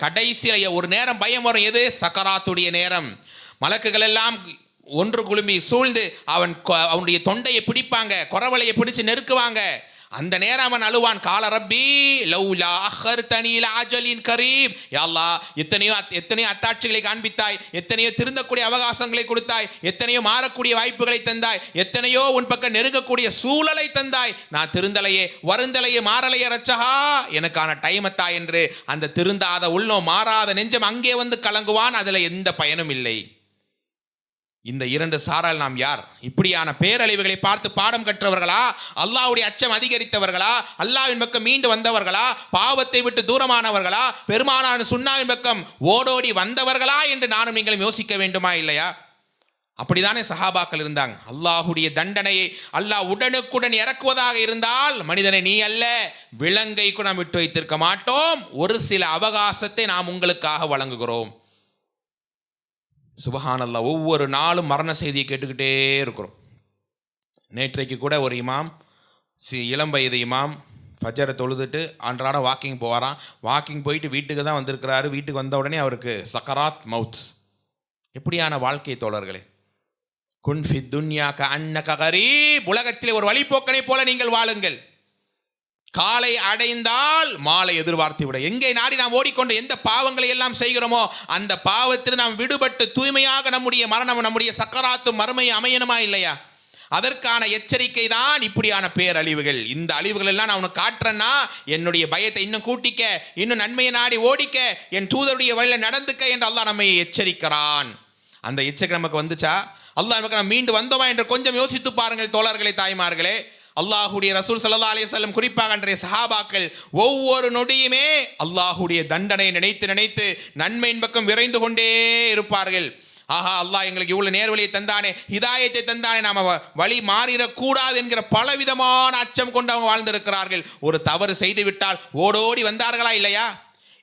கடைசியில் ஒரு நேரம் பயம் வரும். எது? சக்கராத்துடைய நேரம். மலக்குகள் எல்லாம் ஒன்று குழும்பி சூழ்ந்து அவனுடைய தொண்டையை பிடிப்பாங்க, குரவலையை பிடிச்சு நெருக்குவாங்க. அந்த நேரம் அவன் அழுவான், கால ரப்பி லௌலா அஹர்தனி இலா அஜலின் கரீப், யா அல்லாஹ் எத்தனையோ அத்தாட்சிகளை காண்பித்தாய், எத்தனையோ திருந்தக்கூடிய அவகாசங்களை கொடுத்தாய், எத்தனையோ மாறக்கூடிய வாய்ப்புகளை தந்தாய், எத்தனையோ உன் பக்கம் நெருங்கக்கூடிய சூழலை தந்தாய், நான் திருந்தலையே வருந்தலையே மாறலையே ரச்சகா, எனக்கான டைமத்தா என்று அந்த திருந்தாத உள்ளம் மாறாத நெஞ்சம் அங்கே வந்து கலங்குவான். அதில் எந்த பயனும் இல்லை. இந்த 2 சாரால் நாம் யார்? இப்படியான பேரழிவுகளை பார்த்து பாடம் கற்றவர்களா? அல்லாஹ்வுடைய அச்சம் அதிகரித்தவர்களா? அல்லாஹ்வின் பக்கம் மீண்டு வந்தவர்களா? பாவத்தை விட்டு தூரமானவர்களா? பெருமானார் சுன்னாவின் பக்கம் ஓடோடி வந்தவர்களா என்று நானும் நீங்களும் யோசிக்க வேண்டுமா இல்லையா? அப்படிதானே சஹாபாக்கள் இருந்தாங்க. அல்லாஹ்வுடைய தண்டனையை அல்லாஹ் உடனுக்குடன் இறக்குவதாக இருந்தால் மனிதனை நீ அல்ல விலங்கை கூட நாம் விட்டு வைத்திருக்க மாட்டோம். ஒரு சில அவகாசத்தை நாம் உங்களுக்காக வழங்குகிறோம். சுபஹானல்லாஹ், ஒவ்வொரு நாளும் மரண செய்தியை கேட்டுக்கிட்டே இருக்கிறோம். நேற்றைக்கு கூட ஒரு இமாம், இளம் வயது இமாம், ஃபஜரை தொழுதுட்டு அன்றாட வாக்கிங் போவாராம். வாக்கிங் போயிட்டு வீட்டுக்கு தான் வந்திருக்கிறாரு. வீட்டுக்கு வந்த உடனே அவருக்கு சக்கராத் மவுத். எப்படியான வாழ்க்கை தோழர்களே! குன் ஃபி துன்யா கஅன்னக கரீப், உலகத்திலே ஒரு வழிபோக்கனை போல நீங்கள் வாழுங்கள். காலை அடைந்தால் மாலை எதிர்பார்த்து விட. எங்கே நாடி நாம் ஓடிக்கொண்டு எந்த பாவங்களை எல்லாம் செய்கிறோமோ அந்த பாவத்தில் நாம் விடுபட்டு தூய்மையாக நம்முடைய மரணம், நம்முடைய சக்கராத்தும் மறுமையும் அமையணுமா இல்லையா? அதற்கான எச்சரிக்கை தான் இப்படியான பேரழிவுகள். இந்த அழிவுகள் எல்லாம் நான் உனக்கு காட்டுறேன்னா என்னுடைய பயத்தை இன்னும் கூட்டிக்க, இன்னும் நன்மையை நாடி ஓடிக்க, என் தூதருடைய வழியில் நடந்துக்க என்று அல்லாஹ் நம்மை எச்சரிக்கிறான். அந்த எச்சரிக்கை நமக்கு வந்துச்சா? அல்லாஹ் நமக்கு நாம் மீண்டு வந்தோமா என்று கொஞ்சம் யோசித்து பாருங்கள் தோழர்களே, தாய்மார்களே. அல்லாஹுடைய ரசூல் ஸல்லல்லாஹு அலைஹி வஸல்லம், குறிப்பாக அன்றைய சஹாபாக்கள் ஒவ்வொரு நொடியுமே அல்லாஹுடைய தண்டனை நினைத்து நினைத்து நன்மையின் பக்கம் விரைந்து கொண்டே இருப்பார்கள். ஆஹா, அல்லாஹ் எங்களுக்கு இவ்வளவு நேர்வழியை தந்தானே, ஹிதாயத்தை தந்தானே, நாம வழி மாறிடக்கூடாது என்கிற பலவிதமான அச்சம் கொண்டு அவங்க வாழ்ந்திருக்கிறார்கள். ஒரு தவறு செய்து விட்டால் ஓடோடி வந்தார்களா இல்லையா?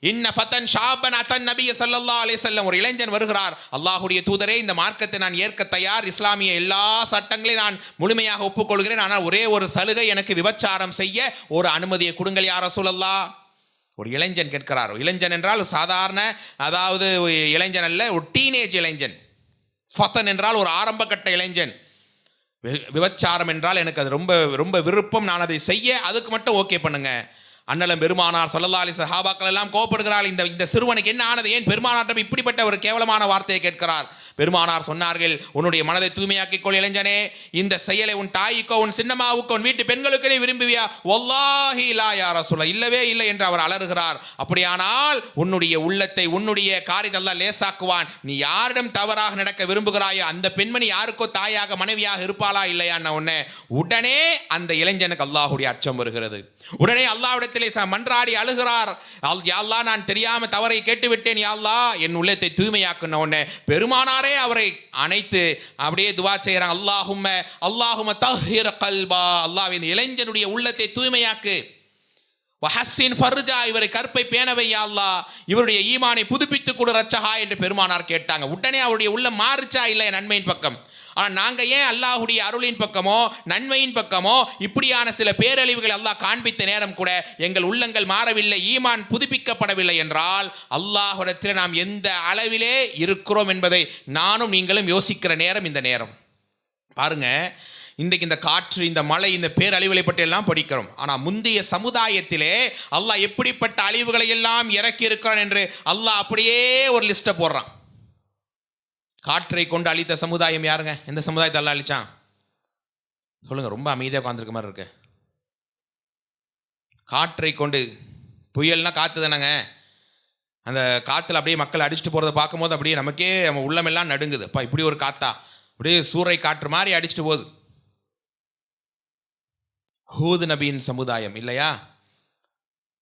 இன்ன ஃபதன் ஷாபன் அத்தன் நபிய ஸல்லல்லாஹு அலைஹி வஸல்லம், ஒரு இளைஞன் வருகிறார், அல்லாஹ்வுடைய தூதரே, இந்த மார்க்கத்தை நான் ஏற்க தயார், இஸ்லாமிய எல்லா சட்டங்களையும் நான் முழுமையாக ஒப்புக்கொள்கிறேன், ஆனால் ஒரே ஒரு சலுகை, எனக்கு விபச்சாரம் செய்ய ஒரு அனுமதியை கொடுங்கள் யா ரசூலல்லாஹ். ஒரு இளைஞன் கேட்கிறார். இளைஞன் என்றால் சாதாரண, அதாவது இளைஞன் அல்ல, ஒரு டீனேஜ் இளைஞன். ஃபதன் என்றால் ஒரு ஆரம்ப கட்ட இளைஞன். விபச்சாரம் என்றால் எனக்கு அது ரொம்ப ரொம்ப விருப்பம், நான் அதை செய்ய, அதுக்கு மட்டும் ஓகே பண்ணுங்க. அண்ணலம் பெருமானார் ஸல்லல்லாஹு அலைஹி சஹாபாக்கள் எல்லாம் கோபப்படுகிறார்கள், இந்த சிறுவனுக்கு என்ன ஆனது, ஏன் பெருமானார் இப்படிப்பட்ட ஒரு கேவலமான வார்த்தையை கேட்கிறார்? பெருமானார் சொன்னார்கள், உன்னுடைய மனதை தூய்மையாக்கிக் கொள் இளைஞனே, இந்த செயலை உன் தாய்க்கோ உன் சின்னமாவுக்கோ உன் வீட்டு பெண்களுக்கு நீ விரும்புவியா? வல்லாஹி லா யா ரசூலல்லாஹ், இல்லவே இல்லை என்று அவர் அலறுகிறார். அப்படியானால் உன்னுடைய உள்ளத்தை, உன்னுடைய காரியத்தை அல்லாஹ் லேசாக்குவான். நீ யாரிடம் தவறாக நடக்க விரும்புகிறாயோ அந்த பெண்மணி யாருக்கோ தாயாக மனைவியாக இருப்பாளா இல்லையா? உடனே உடனே அந்த இளைஞனுக்கு அல்லாஹ்வுடைய அச்சம் வருகிறது. உடனே அல்லாஹ்விடத்திலே மன்றாடி அழுகிறார், யா அல்லாஹ், நான் தெரியாம தவறை கேட்டுவிட்டேன், யா அல்லாஹ் என் உள்ளத்தை தூய்மையாக்குன. உடனே பெருமானாரே அவரை அணைத்து அப்படியே துவா செய்கிறாங்க, அல்லாஹும்ம தஹ்ஹிர் கல்பா, அல்லாஹ் இந்த இளைஞனுடைய உள்ளத்தை தூய்மையாக்கு. வஹஸ்ஸின் ஃபர்ஜா, இவரை கற்பை பேணவை யா அல்லாஹ், இவருடைய ஈமானை புதுப்பித்துக் கொடு ரச்சஹா என்று பெருமானார் கேட்டாங்க. உடனே அவருடைய உள்ளம் மாறுச்சா இல்லையா நன்மையின் பக்கம்? ஆனால் நாங்கள் ஏன் அல்லாஹுடைய அருளின் பக்கமோ நன்மையின் பக்கமோ இப்படியான சில பேரழிவுகளை அல்லாஹ் காண்பித்த நேரம் கூட எங்கள் உள்ளங்கள் மாறவில்லை, ஈமான் புதுப்பிக்கப்படவில்லை என்றால் அல்லாஹ்விடத்தில் நாம் எந்த அளவிலே இருக்கிறோம் என்பதை நானும் நீங்களும் யோசிக்கிற நேரம் இந்த நேரம். பாருங்க, இன்றைக்கு இந்த காற்று, இந்த மழை, இந்த பேரழிவுகளை பற்றி எல்லாம் படிக்கிறோம். ஆனால் முந்தைய சமுதாயத்திலே அல்லாஹ் எப்படிப்பட்ட அழிவுகளை எல்லாம் இறக்கி இருக்கிறான் என்று அல்லாஹ் அப்படியே ஒரு லிஸ்ட்டை போடுறான். காற்றை கொண்டு அழித்த சமுதாயம் யாருங்க? எந்த சமுதாயத்தை அல்லாஹ் அழிச்சான் சொல்லுங்க? ரொம்ப அமைதியாக உட்காந்துருக்க மாதிரி இருக்கு. காற்றை கொண்டு, புயல்னா காற்று தானேங்க, அந்த காற்றுல அப்படியே மக்கள் அடிச்சுட்டு போகிறத பார்க்கும்போது அப்படியே நமக்கே நம்ம உள்ளமெல்லாம் நடுங்குது. அப்பா, இப்படி ஒரு காத்தா, அப்படியே சூறை காற்று மாதிரி அடிச்சுட்டு போகுது. ஹூத் நபியின் சமுதாயம் இல்லையா,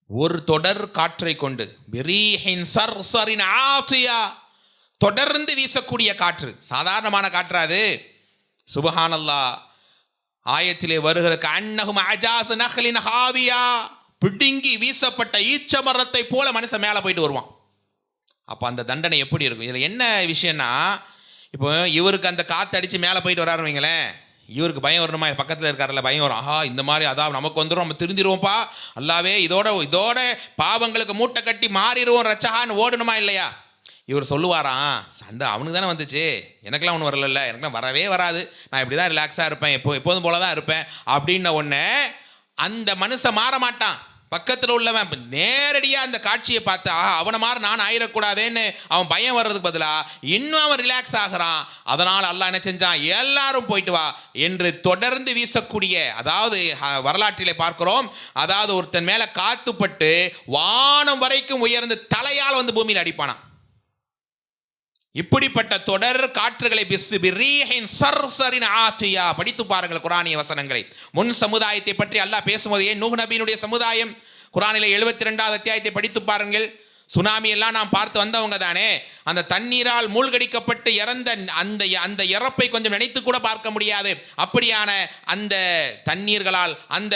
ஒரு தொடர் காற்றை கொண்டு, பிரீஹின் சர்சரின் ஆசியா, தொடர்ந்து வீசக்கூடிய காற்று, சாதாரணமான காற்றாது. சுபஹானல்லாஹ், ஆயத்திலே வருகிற அன்னஹும் அஜாஸ் நஹ்லின் ஹாவியா, பிடுங்கி வீசப்பட்ட ஈச்ச மரத்தை போல மனுஷன் மேலே போயிட்டு வருவான். அப்போ அந்த தண்டனை எப்படி இருக்கும்? இதில் என்ன விஷயம்னா, இப்போ இவருக்கு அந்த காற்று அடித்து மேலே போயிட்டு வராரு வைங்களேன், இவருக்கு பயம் வரணுமா? பக்கத்தில் இருக்காருல்ல பயம் வரும். ஆஹா, இந்த மாதிரி அதாவது நமக்கு வந்துடும், நம்ம திருந்திடுவோம்ப்பா, அல்லாவே இதோட பாவங்களுக்கு மூட்டை கட்டி மாறிடுவோம் ரச்சஹான்னு ஓடணுமா இல்லையா? இவர் சொல்லுவாராம், சண்டை அவனுக்கு தானே வந்துச்சு, எனக்கெல்லாம் ஒன்றும் வரல, எனக்குலாம் வரவே வராது, நான் இப்படி தான் ரிலாக்ஸாக இருப்பேன், எப்போதும் போல தான் இருப்பேன் அப்படின்ன உடனே அந்த மனுஷன் மாற மாட்டான். பக்கத்தில் உள்ளவன் நேரடியாக அந்த காட்சியை பார்த்து அவனை மாற நான் ஆயிடக்கூடாதேன்னு அவன் பயம் வர்றதுக்கு பதிலாக இன்னும் அவன் ரிலாக்ஸ் ஆகிறான். அதனால் அல்லாஹ் என்ன செஞ்சான், எல்லாரும் போயிட்டு வா என்று தொடர்ந்து வீசக்கூடிய, அதாவது வரலாற்றிலே பார்க்கிறோம், அதாவது ஒருத்தன் மேலே காத்துப்பட்டு வானம் வரைக்கும் உயர்ந்து தலையால் வந்து பூமியில் அடிப்பானான். இப்படிப்பட்ட தொடர் காற்றுகளை படித்து பாருங்கள் குரானிய வசனங்களை. முன் சமுதாயத்தை பற்றி அல்லாஹ் பேசும்போது, ஏன் நூஹ் நபியினுடைய சமுதாயம், குரானிலே 72வது அத்தியாயத்தை படித்து பாருங்கள். சுனாமி எல்லாம் நாம் பார்த்து வந்தவங்க தானே. அந்த தண்ணீரால் மூழ்கடிக்கப்பட்டு இறந்த அந்த இறப்பை கொஞ்சம் நினைத்து கூட பார்க்க முடியாது. அப்படியான அந்த தண்ணீர்களால் அந்த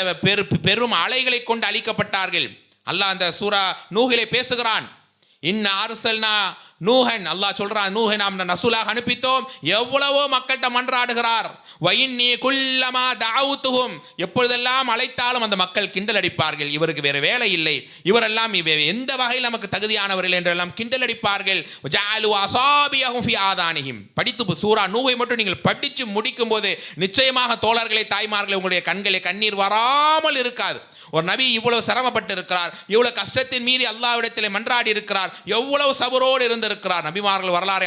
பெரும் அலைகளை கொண்டு அழிக்கப்பட்டார்கள். அல்லாஹ் அந்த சூரா நூஹிலே பேசுகிறான், இன்ன அர்சல்னா நூஹன், அல்லாஹ் சொல்றான், நூஹை நாம் ரசூலாக அனுப்பித்தோம். எவ்வளவோ மக்கள்கிட்ட மன்றாடுகிறார். வயின்னி குல்லமா தஅவுதுஹும், எப்பொழுதெல்லாம் அழைத்தாலும் அந்த மக்கள் கிண்டல் அடிப்பார்கள், இவருக்கு வேற வேலை இல்லை, இவரெல்லாம் எந்த வகையில் நமக்கு தகுதியானவர்கள் என்றெல்லாம் கிண்டல் அடிப்பார்கள். ஜஅலு அஸாபியஹும் ஃபி ஆதானிஹிம், படித்து சூரா நூஹை மட்டும் நீங்கள் படித்து முடிக்கும் போது நிச்சயமாக தோழர்களே, தாய்மார்களே, உங்களுடைய கண்களே கண்ணீர் வராமல் இருக்காது. ஒரு நபி இவ்வளவு சிரமப்பட்டு இருக்கிறார், இவ்வளவு கஷ்டத்தின் மீறி அல்லாஹ்விடத்திலே மன்றாடி இருக்கிறார், எவ்வளவு சபரோடு இருந்திருக்கிறார். நபிமார்கள் வரலாறு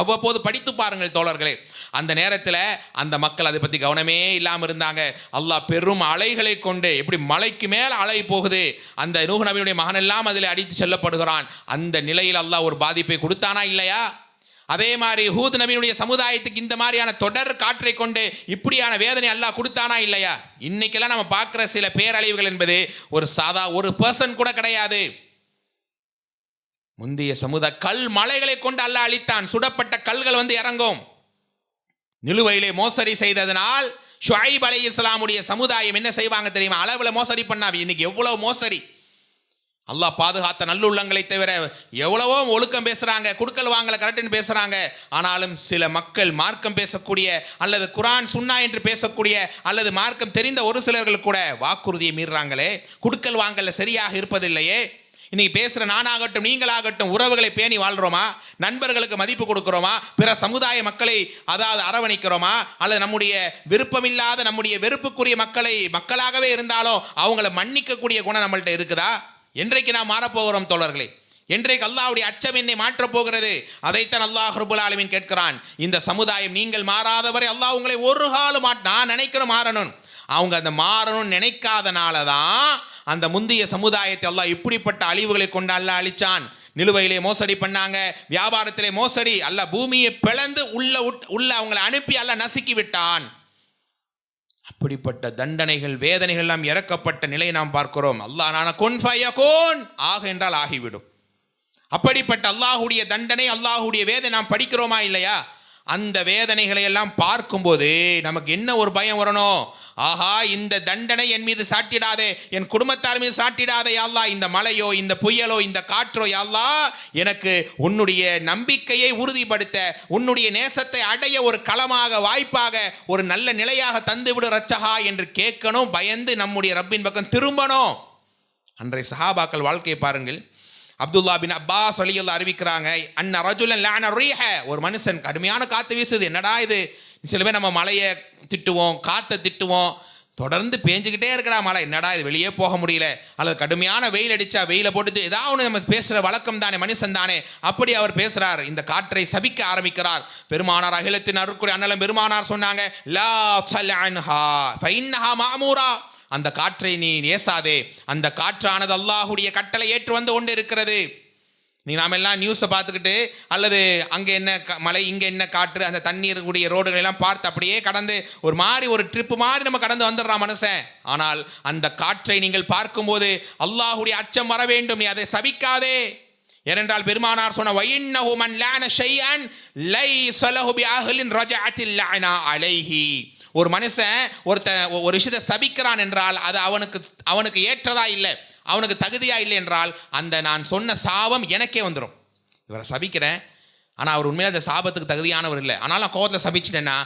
அவ்வப்போது படித்து பாருங்கள் தோழர்களே. அந்த நேரத்தில் அந்த மக்கள் அதை பற்றி கவனமே இல்லாமல் இருந்தாங்க. அல்லாஹ் பெரும் அலைகளை கொண்டு, எப்படி மலைக்கு மேல் அலை போகுது, அந்த நூஹ் நபியுடைய மகன் எல்லாம் அதில் அடித்து செல்லப்படுகிறான். அந்த நிலையில் அல்லாஹ் ஒரு பாதிப்பை கொடுத்தானா இல்லையா? அதே மாதிரி ஹூத் நபியினுடைய சமுதாயத்துக்கு இந்த மாதிரியான தொடர் காற்றை கொண்டு இப்படியான வேதனை அல்லாஹ் கொடுத்தானா இல்லையா? இன்னைக்கெல்லாம் நம்ம பார்க்குற சில பேரழிவுகள் என்பது ஒரு பர்சன் கூட கிடையாது. முந்தைய கல் மலைகளை கொண்டு அல்லாஹ் அழித்தான். சுடப்பட்ட கல்கள் வந்து இறங்கும். நிலுவையிலே மோசடி செய்ததனால் ஷுஐப் அலைஹிஸ்ஸலாமுடைய சமுதாயம் என்ன செய்வாங்க தெரியுமா? அளவில் மோசடி பண்ணாவி. இன்னைக்கு எவ்வளவு மோசடி! அல்லாஹ் பாதுகாத்த நல்லுள்ளங்களை தவிர எவ்வளவோ ஒழுக்கம் பேசுறாங்க, குடுக்கல் வாங்கல கரெக்டுன்னு பேசுறாங்க. ஆனாலும் சில மக்கள் மார்க்கம் பேசக்கூடிய அல்லது குர்ஆன் சுன்னா என்று பேசக்கூடிய அல்லது மார்க்கம் தெரிந்த ஒரு சிலர்கள் கூட வாக்குறுதியை மீறுறாங்களே, குடுக்கல் வாங்கல சரியாக இருப்பதில்லையே. இன்னைக்கு பேசுகிற நானாகட்டும் நீங்களாகட்டும் உறவுகளை பேணி வாழ்கிறோமா? நண்பர்களுக்கு மதிப்பு கொடுக்கிறோமா? பிற சமுதாய மக்களை அதாவது அரவணைக்கிறோமா? அல்லது நம்முடைய விருப்பமில்லாத நம்முடைய வெறுப்புக்குரிய மக்களை மக்களாகவே இருந்தாலும் அவங்கள மன்னிக்கக்கூடிய குணம் நம்மள்கிட்ட இருக்குதா? என்றைக்கு நாம் மாறப்போகிறோம் தோழர்களே? என்றைக்கு அல்லாஹ்வுடைய அச்சம் என்னை மாற்றப் போகிறது? அதைத்தான் அல்லாஹ் ரப்பல் ஆலமீன் கேட்கிறான். இந்த சமுதாயம் நீங்கள் மாறாதவரை அல்லாஹ் உங்களை ஒரு காலம் நான் நினைக்கிறோம் மாறணும். அவங்க அந்த மாறணும்னு நினைக்காதனால தான் அந்த முந்தைய சமுதாயத்தை அல்லாஹ் இப்படிப்பட்ட அழிவுகளை கொண்டு அல்லாஹ் அழிச்சான். நிலுவையிலே மோசடி பண்ணாங்க, வியாபாரத்திலே மோசடி, அல்லாஹ் பூமியை பிளந்து உள்ள அவங்களை அனுப்பி அல்லாஹ் நசுக்கி விட்டான். அப்படிப்பட்ட தண்டனைகள் வேதனைகள் எல்லாம் இறக்கப்பட்ட நிலையை நாம் பார்க்கிறோம். அல்லாஹ் நான குன் ஃபயகுன், ஆக என்றால் ஆகிவிடும். அப்படிப்பட்ட அல்லாஹுடைய தண்டனை அல்லாஹுடைய வேதனை நாம் படிக்கிறோமா இல்லையா? அந்த வேதனைகளை எல்லாம் பார்க்கும்போது நமக்கு என்ன ஒரு பயம் வரணும்? ஆஹா, இந்த தண்டனை என் மீது சாட்டிடாதே, என் குடும்பத்தார் மீது சாட்டிடாதே யா அல்லாஹ். இந்த மழையோ இந்த புயலோ இந்த காற்றோ யா அல்லாஹ் எனக்கு உன்னுடைய நம்பிக்கையை உறுதிப்படுத்த, உன்னுடைய நேசத்தை அடைய ஒரு களமாக வாய்ப்பாக ஒரு நல்ல நிலையாக தந்துவிடு ரச்சகா என்று கேட்கணும். பயந்து நம்முடைய ரப்பின் பக்கம் திரும்பணும். அன்றைய சஹாபாக்கள் வாழ்க்கையை பாருங்கள். அப்துல்லா பின் அப்பாஸ் ரலியல்லாஹு அறிவிக்கிறாங்க, அன்ன ரஜுலன் லஅன ரீஹ, ஒரு மனுஷன் கடுமையான காற்று வீசுது. என்னடா இது? சில பேர் நம்ம மழையை திட்டுவோம், காற்றை திட்டுவோம், தொடர்ந்து பேஞ்சுக்கிட்டே இருக்கிறா மழை, என்னடா இது வெளியே போக முடியல. அல்லது கடுமையான வெயில் அடித்தா வெயிலை போட்டுட்டு ஏதாவது நம்ம பேசுகிற வழக்கம் தானே, மனுஷன் தானே. அப்படி அவர் பேசுகிறார். இந்த காற்றை சபிக்க ஆரம்பிக்கிறார். பெருமானார் அகிலத்தின் அருட்குறை அண்ணலும் பெருமானார் சொன்னாங்க, லா ஸல் அன்ஹா ஃபஇன்னஹா மஅமூரா, அந்த காற்றை நீ ஏசாதே, அந்த காற்றானது அல்லாஹ்வுடைய கட்டளை ஏற்று வந்து கொண்டு இருக்கிறது. நீ நாம் எல்லாம் நியூஸை பார்த்துக்கிட்டு அல்லது அங்கே என்ன மழை இங்கே என்ன காற்று, அந்த தண்ணீர் கூடிய ரோடுகள் எல்லாம் பார்த்து அப்படியே கடந்து ஒரு மாதிரி ஒரு ட்ரிப்பு மாதிரி நம்ம கடந்து வந்துடுறான் மனுஷன். ஆனால் அந்த காற்றை நீங்கள் பார்க்கும்போது அல்லாஹ்வுடைய அச்சம் வர வேண்டும். நீ அதை சபிக்காதே. ஏனென்றால் பெருமானார் சொன்ன வயின்னஹு மன் லஅன ஷைஅன் லைஸ லஹு பிஅஹ்லின் ரஜஅத்தில் லஅனா அலைஹி, ஒரு மனுஷன் ஒரு விஷயத்தை சபிக்கிறான் என்றால் அது அவனுக்கு ஏற்றதா இல்லை, அவனுக்கு தகுதியா இல்லை என்றால் அந்த நான் சொன்ன சாபம் எனக்கே வந்துடும். இவரை சபிக்கிறேன், ஆனால் அவர் உண்மையில அந்த சாபத்துக்கு தகுதியானவர் இல்லை, ஆனால் நான் கோபத்தில் சபிச்சிட்டேன்னா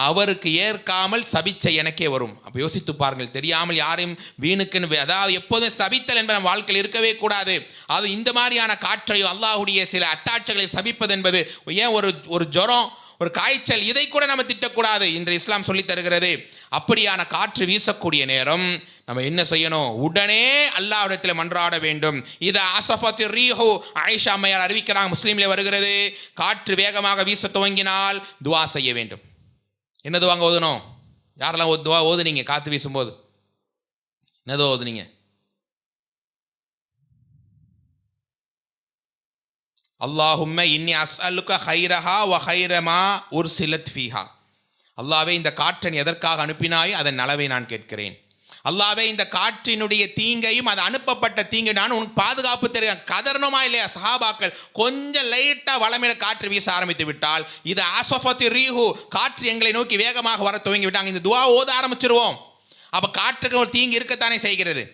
அவருக்கு ஏற்காமல் சபிச்ச எனக்கே வரும். அப்போ யோசித்து பாருங்கள். தெரியாமல் யாரையும் வீணுக்குன்னு, அதாவது எப்போதும் சபித்தல் என்பது நம்ம வாழ்க்கையில் இருக்கவே கூடாது. அது இந்த மாதிரியான காற்றையோ அல்லாஹ்வுடைய சில அத்தாட்சிகளை சபிப்பது என்பது, ஏன் ஒரு ஜுரம் ஒரு காய்ச்சல், இதை கூட நம்ம திட்டக்கூடாது இன்று இஸ்லாம் சொல்லி தருகிறது. அப்படியான காற்று வீசக்கூடிய நேரம் நம்ம என்ன செய்யணும்? உடனே அல்லாஹ்விடத்தில் மன்றாட வேண்டும். இத அஸஃபத் ரீஹு, ஆயிஷா அம்மையார் அறிவிக்கிறாங்க, முஸ்லீம்ல வருகிறது. காற்று வேகமாக வீச துவங்கினால் துவா செய்ய வேண்டும். என்ன துவாங்க ஓதணும்? யாரெல்லாம் துவா ஓதுனீங்க காற்று வீசும்போது? என்ன துவா ஓதுனீங்க? அல்லாஹும்ம இன்னி அஸ்அலுக ஹைரஹா வ ஹைரமா உர்சிலத் ஃபீஹா, அல்லாஹ்வே இந்த காற்றை எதற்காக அனுப்பினாயோ அதன் நலவை நான் கேட்கிறேன். அல்லாஹ்வே இந்த காற்றினுடைய தீங்கையும் அது அனுப்பப்பட்ட தீங்கை நான் உனக்கு பாதுகாப்பு தெரியும். கதறணுமா இல்லையா? சஹாபாக்கள் கொஞ்சம் லைட்டா வளமையில காற்று வீச ஆரம்பித்து விட்டால் இது அஸஃபத் ரீஹு, காற்று எங்களை நோக்கி வேகமாக வர துவங்கி விட்டாங்க. இந்த துவா ஓத ஆரம்பிச்சிருவோம். அப்ப காற்றுக்கு ஒரு தீங்கு இருக்கத்தானே செய்கிறது.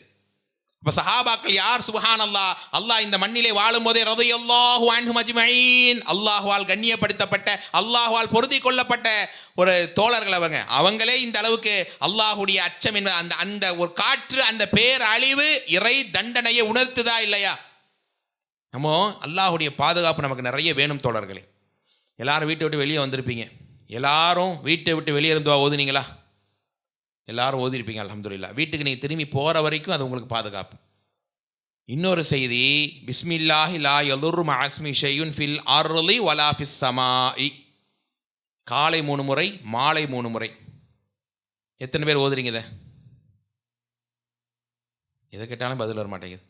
அப்ப சஹாபாக்கள் யார் சுப்ஹானல்லாஹ், அல்லாஹ் இந்த மண்ணிலே வாழும் போதே ரலியல்லாஹு அன்ஹும் அஜ்மஈன், அல்லாஹ்வால் கண்ணியப்படுத்தப்பட்ட அல்லாஹ்வால் பொருந்தி கொள்ளப்பட்ட ஒரு தோழர்கள் அவங்களே இந்த அளவுக்கு அல்லாஹ்வுடைய அச்சம் என்பது அந்த ஒரு காற்று அந்த பேரழிவு இறை தண்டனையை உணர்த்துதா இல்லையா? நம்ம அல்லாஹ்வுடைய பாதுகாப்பு நமக்கு நிறைய வேணும் தோழர்களே. எல்லாரும் வீட்டை விட்டு வெளியே வந்திருப்பீங்க. எல்லாரும் வீட்டை விட்டு வெளியே இருந்துவா ஓதுனீங்களா? எல்லாரும் ஓதிருப்பீங்க அல்ஹம்துலில்லாஹ். வீட்டுக்கு நீங்கள் திரும்பி போகிற வரைக்கும் அது உங்களுக்கு பாதுகாப்பு. இன்னொரு செய்தி, பிஸ்மில்லாஹி லா யதுர்ரு மஅஸ்மி ஷையுன் ஃபில் அர்லி வலா ஃபிஸ் ஸமாஇ, காலை 3 முறை மாலை 3 முறை. எத்தனை பேர் ஓதுறீங்க இதை கேட்டாலும் பதில் வர மாட்டேங்குது.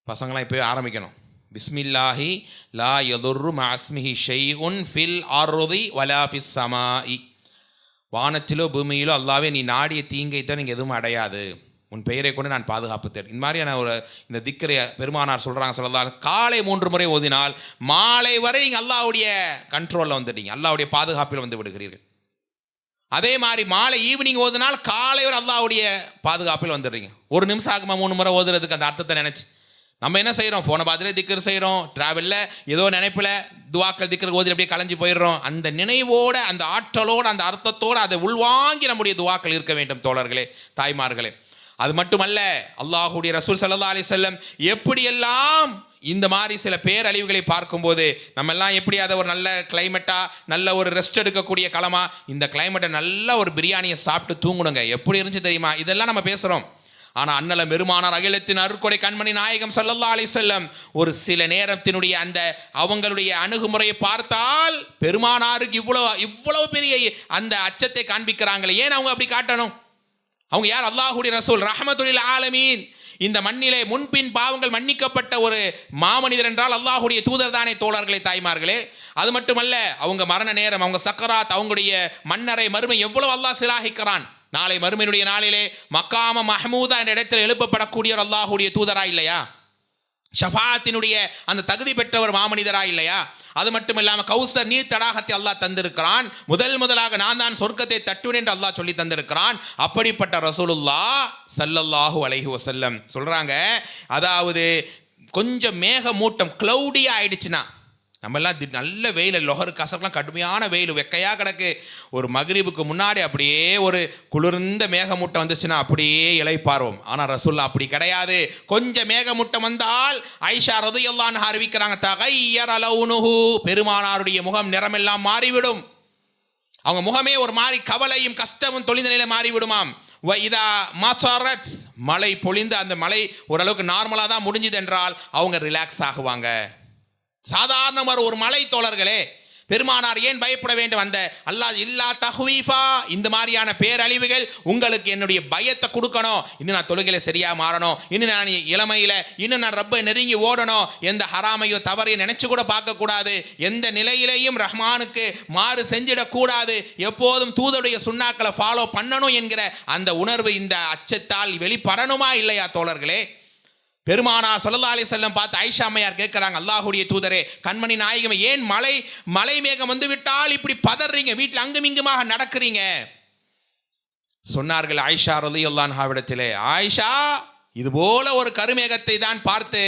பசங்களாம் இப்போவே ஆரம்பிக்கணும். பிஸ்மில்லாஹி லா யதுர்ரு மஅஸ்மிஹி ஷையுன் ஃபில் அர்லி வலா ஃபிஸ் ஸமாஇ, வானத்திலோ பூமியிலோ அல்லாஹ்வே நீ நாடிய தீங்கைத்தான் நீங்கள் எதுவும் அடையாது. உன் பெயரை கொண்டு நான் பாதுகாப்பு தேடும். இந்த மாதிரியான இந்த திக்கரை பெருமானார் சொல்கிறாங்க. சொல்லலாம், காலை 3 முறை ஓதினால் மாலை வரை நீங்கள் அல்லாஹ்வுடைய கண்ட்ரோலில் வந்துட்டீங்க, அல்லாஹ்வுடைய பாதுகாப்பில் வந்து விடுகிறீர்கள். அதே மாதிரி மாலை ஈவினிங் ஓதுனால் காலை வரை அல்லாஹ்வுடைய பாதுகாப்பில் வந்துடுறீங்க. 1 நிமிஷம் ஆகுமா 3 முறை ஓதுறதுக்கு அந்த அர்த்தத்தை நினச்சி நம்ம என்ன செய்கிறோம்? ஃபோனை பார்த்துட்டு திக்கர் செய்கிறோம், ட்ராவலில் ஏதோ நினைப்பில் துவாக்கள் திக்கர் ஓதி அப்படியே கலைஞ்சி போயிடுறோம். அந்த நினைவோடு, அந்த ஆற்றலோடு, அந்த அர்த்தத்தோடு அதை உள்வாங்கி நம்முடைய துவாக்கள் இருக்க வேண்டும் தோழர்களே, தாய்மார்களே. அது மட்டுமல்ல, அல்லாஹ்வுடைய ரசூல் ஸல்லல்லாஹு அலைஹி வஸல்லம் எப்படியெல்லாம் இந்த மாதிரி சில பேரழிவுகளை பார்க்கும்போது நம்ம எல்லாம் எப்படி அதை ஒரு நல்ல கிளைமேட்டாக, நல்ல ஒரு ரெஸ்ட் எடுக்கக்கூடிய களமா, இந்த கிளைமேட்டை நல்ல ஒரு பிரியாணியை சாப்பிட்டு தூங்கணுங்க, எப்படி இருந்துச்சு தெரியுமா, இதெல்லாம் நம்ம பேசுகிறோம். ஆனால் அண்ணலம் பெருமானார் அகிலத்தின் அருட்கொடை கண்மணி நாயகம் ஸல்லல்லாஹு அலைஹி வஸல்லம் ஒரு சில நேரத்தினுடைய அந்த அவங்களுடைய அணுகுமுறையை பார்த்தால் பெருமானாருக்கு இவ்வளவு பெரிய அந்த அச்சத்தை காண்பிக்கிறாங்களே. ஏன் அவங்க அப்படி காட்டணும்? அவங்க யார்? அல்லாஹ்வுடைய ரசூல், ரஹ்மத்துல் ஆலமீன். இந்த மண்ணிலே முன்பின் பாவங்கள் மன்னிக்கப்பட்ட ஒரு மாமனிதர் என்றால் அல்லாஹ்வுடைய தூதர் தானே தோழர்களே, தாய்மார்களே. அது மட்டுமல்ல, அவங்க மரண நேரம், அவங்க சக்கராத், அவங்களுடைய மன்னரை மறுமை எவ்வளவு அல்லாஹ் சிலாகிக்கிறான். நாளை மறுமையினுடைய நாளிலே மக்காம மஹ்மூதா என்ற இடத்தில் எழுப்பப்படக்கூடிய அல்லாஹ்வுடைய தூதரா இல்லையா? ஷஃபாத்தினுடைய அந்த தகுதி பெற்றவர் மாமனிதரா இல்லையா? அது மட்டும் இல்லாமல் கௌசர் நீர் தடாகத்தை அல்லாஹ் தந்திருக்கிறான். முதலாக நான் தான் சொர்க்கத்தை தட்டுவேன் என்று அல்லாஹ் சொல்லி தந்திருக்கிறான். அப்படிப்பட்ட ரசூலுல்லாஹ் ஸல்லல்லாஹு அலைஹி வஸல்லம் சொல்றாங்க, அதாவது கொஞ்சம் மேகமூட்டம் கிளவுடியா ஆயிடுச்சுன்னா, நம்மெல்லாம் நல்ல வெயில், லொஹர் கசர்லாம் கடுமையான வெயில், வெக்கையாக கிடக்கு, ஒரு மக்ரிபுக்கு முன்னாடி அப்படியே ஒரு குளிர்ந்த மேகமூட்டம் வந்துச்சுன்னா அப்படியே இளைப்பார்வோம். ஆனால் ரசூலுல்லாஹ் அப்படி கிடையாது. கொஞ்சம் மேகமூட்டம் வந்தால் ஆயிஷா ரலியல்லாஹு அன்ஹா அறிவிக்கிறாங்க, தகையர லௌனுஹு, பெருமானாருடைய முகம் நிறமெல்லாம் மாறிவிடும். அவங்க முகமே ஒரு மாதிரி கவலையும் கஷ்டமும் தொழிந்த நிலை மாறிவிடுமாம். இதா மச்சரத், மழை பொழிந்து அந்த மழை ஓரளவுக்கு நார்மலாக தான் முடிஞ்சுது என்றால் அவங்க ரிலாக்ஸ் ஆகுவாங்க. சாதாரண ஒரு மலை தோழர்களே, பெருமானார் ஏன் பயப்பட வேண்டும்? அந்த அல்லாஹ் இல்லா தஹ்வீஃபா, இந்த மாதிரியான பேரழிவுகள் உங்களுக்கு என்னுடைய பயத்தை கொடுக்கணும். இன்னும் நான் தொழுகையில சரியா மாறணும், இன்னும் நான் இளமையில இன்னும் நான் ரப்பை நெருங்கி ஓடணும், எந்த ஹராமையோ தவறையும் நினைச்சு கூட பார்க்க கூடாது, எந்த நிலையிலையும் ரஹ்மானுக்கு மாறு செஞ்சிடக்கூடாது, எப்போதும் தூதருடைய சுன்னாக்களை ஃபாலோ பண்ணணும் என்கிற அந்த உணர்வு இந்த அச்சத்தால் வெளிப்படணுமா இல்லையா தோழர்களே? பெருமானார் ஸல்லல்லாஹு அலைஹி வஸல்லம் பார்த்து ஆயிஷா அம்மையார் கேட்குறாங்க, அல்லாஹ்வுடைய தூதரே, கண்மணி நாயகமே, ஏன் மலை மேகம் வந்து விட்டால் இப்படி பதறீங்க, வீட்டில் அங்கும் இங்குமாக நடக்கிறீங்க? சொன்னார்கள் ஆயிஷா ரலியல்லாஹு அன்ஹாவிடத்திலே, ஆயிஷா, இதுபோல ஒரு கருமேகத்தை தான் பார்த்து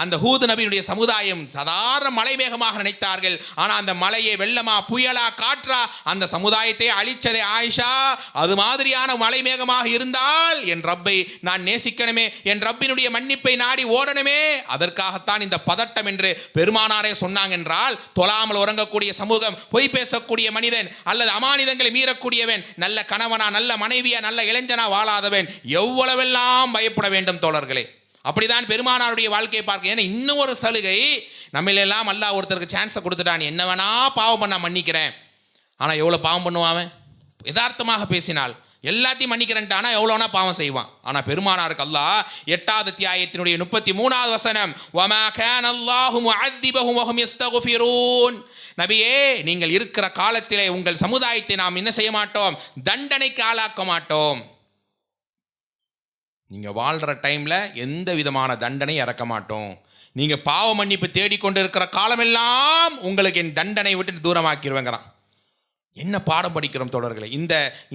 அந்த ஹூத் நபியினுடைய சமுதாயம் சாதாரண மலை மேகமாக நினைத்தார்கள். ஆனால் அந்த மலையை வெள்ளமா, புயலா, காற்றா அந்த சமுதாயத்தை அழிச்சதே ஆயிஷா. அது மாதிரியான மலை மேகமாக இருந்தால் என் ரப்பை நான் நேசிக்கணுமே, என் ரப்பினுடைய மன்னிப்பை நாடி ஓடணுமே, அதற்காகத்தான் இந்த பதட்டம் என்று பெருமானாரே சொன்னாங்க என்றால், தொழாமல் உறங்கக்கூடிய சமூகம், பொய் பேசக்கூடிய மனிதன் அல்லது அமானிதங்களை மீறக்கூடியவன், நல்ல கணவனா, நல்ல மனைவியா, நல்ல இளைஞனா வாழாதவன் எவ்வளவெல்லாம் பயப்பட வேண்டும் தோழர்களே. அப்படிதான் பெருமானாருடைய வாழ்க்கையை பார்க்க. ஏன்னா இன்னும் ஒரு சலுகை, நம்மளெல்லாம் அல்லாஹ் ஒருத்தருக்கு சான்ஸை கொடுத்துட்டான், என்ன வேணா பாவம் பண்ண மன்னிக்கிறேன். ஆனால் எவ்வளோ பாவம் பண்ணுவான்? யதார்த்தமாக பேசினால் எல்லாத்தையும் மன்னிக்கிறேன்ட்டானா எவ்வளோனா பாவம் செய்வான். ஆனால் பெருமானாருக்கு அல்லாஹ் 8வது அத்தியாயத்தினுடைய 33வது வசனம், வமா கான அல்லாஹு முஅத்திபஹும் வஹும் யஸ்தக்ஃபிரூன், நபியே, நீங்கள் இருக்கிற காலத்திலே உங்கள் சமுதாயத்தை நாம் என்ன செய்ய மாட்டோம்? தண்டனைக்கு ஆளாக்க மாட்டோம். நீங்கள் வாழ்கிற டைமில் எந்த விதமான தண்டனை இறக்க மாட்டோம். நீங்கள் பாவ மன்னிப்பு தேடிக்கொண்டு இருக்கிற காலமெல்லாம் உங்களுக்கு என் தண்டனை விட்டு தூரமாக்கிடுவேங்கிறான். என்ன பாடம் படிக்கிறோம் தோழர்களே?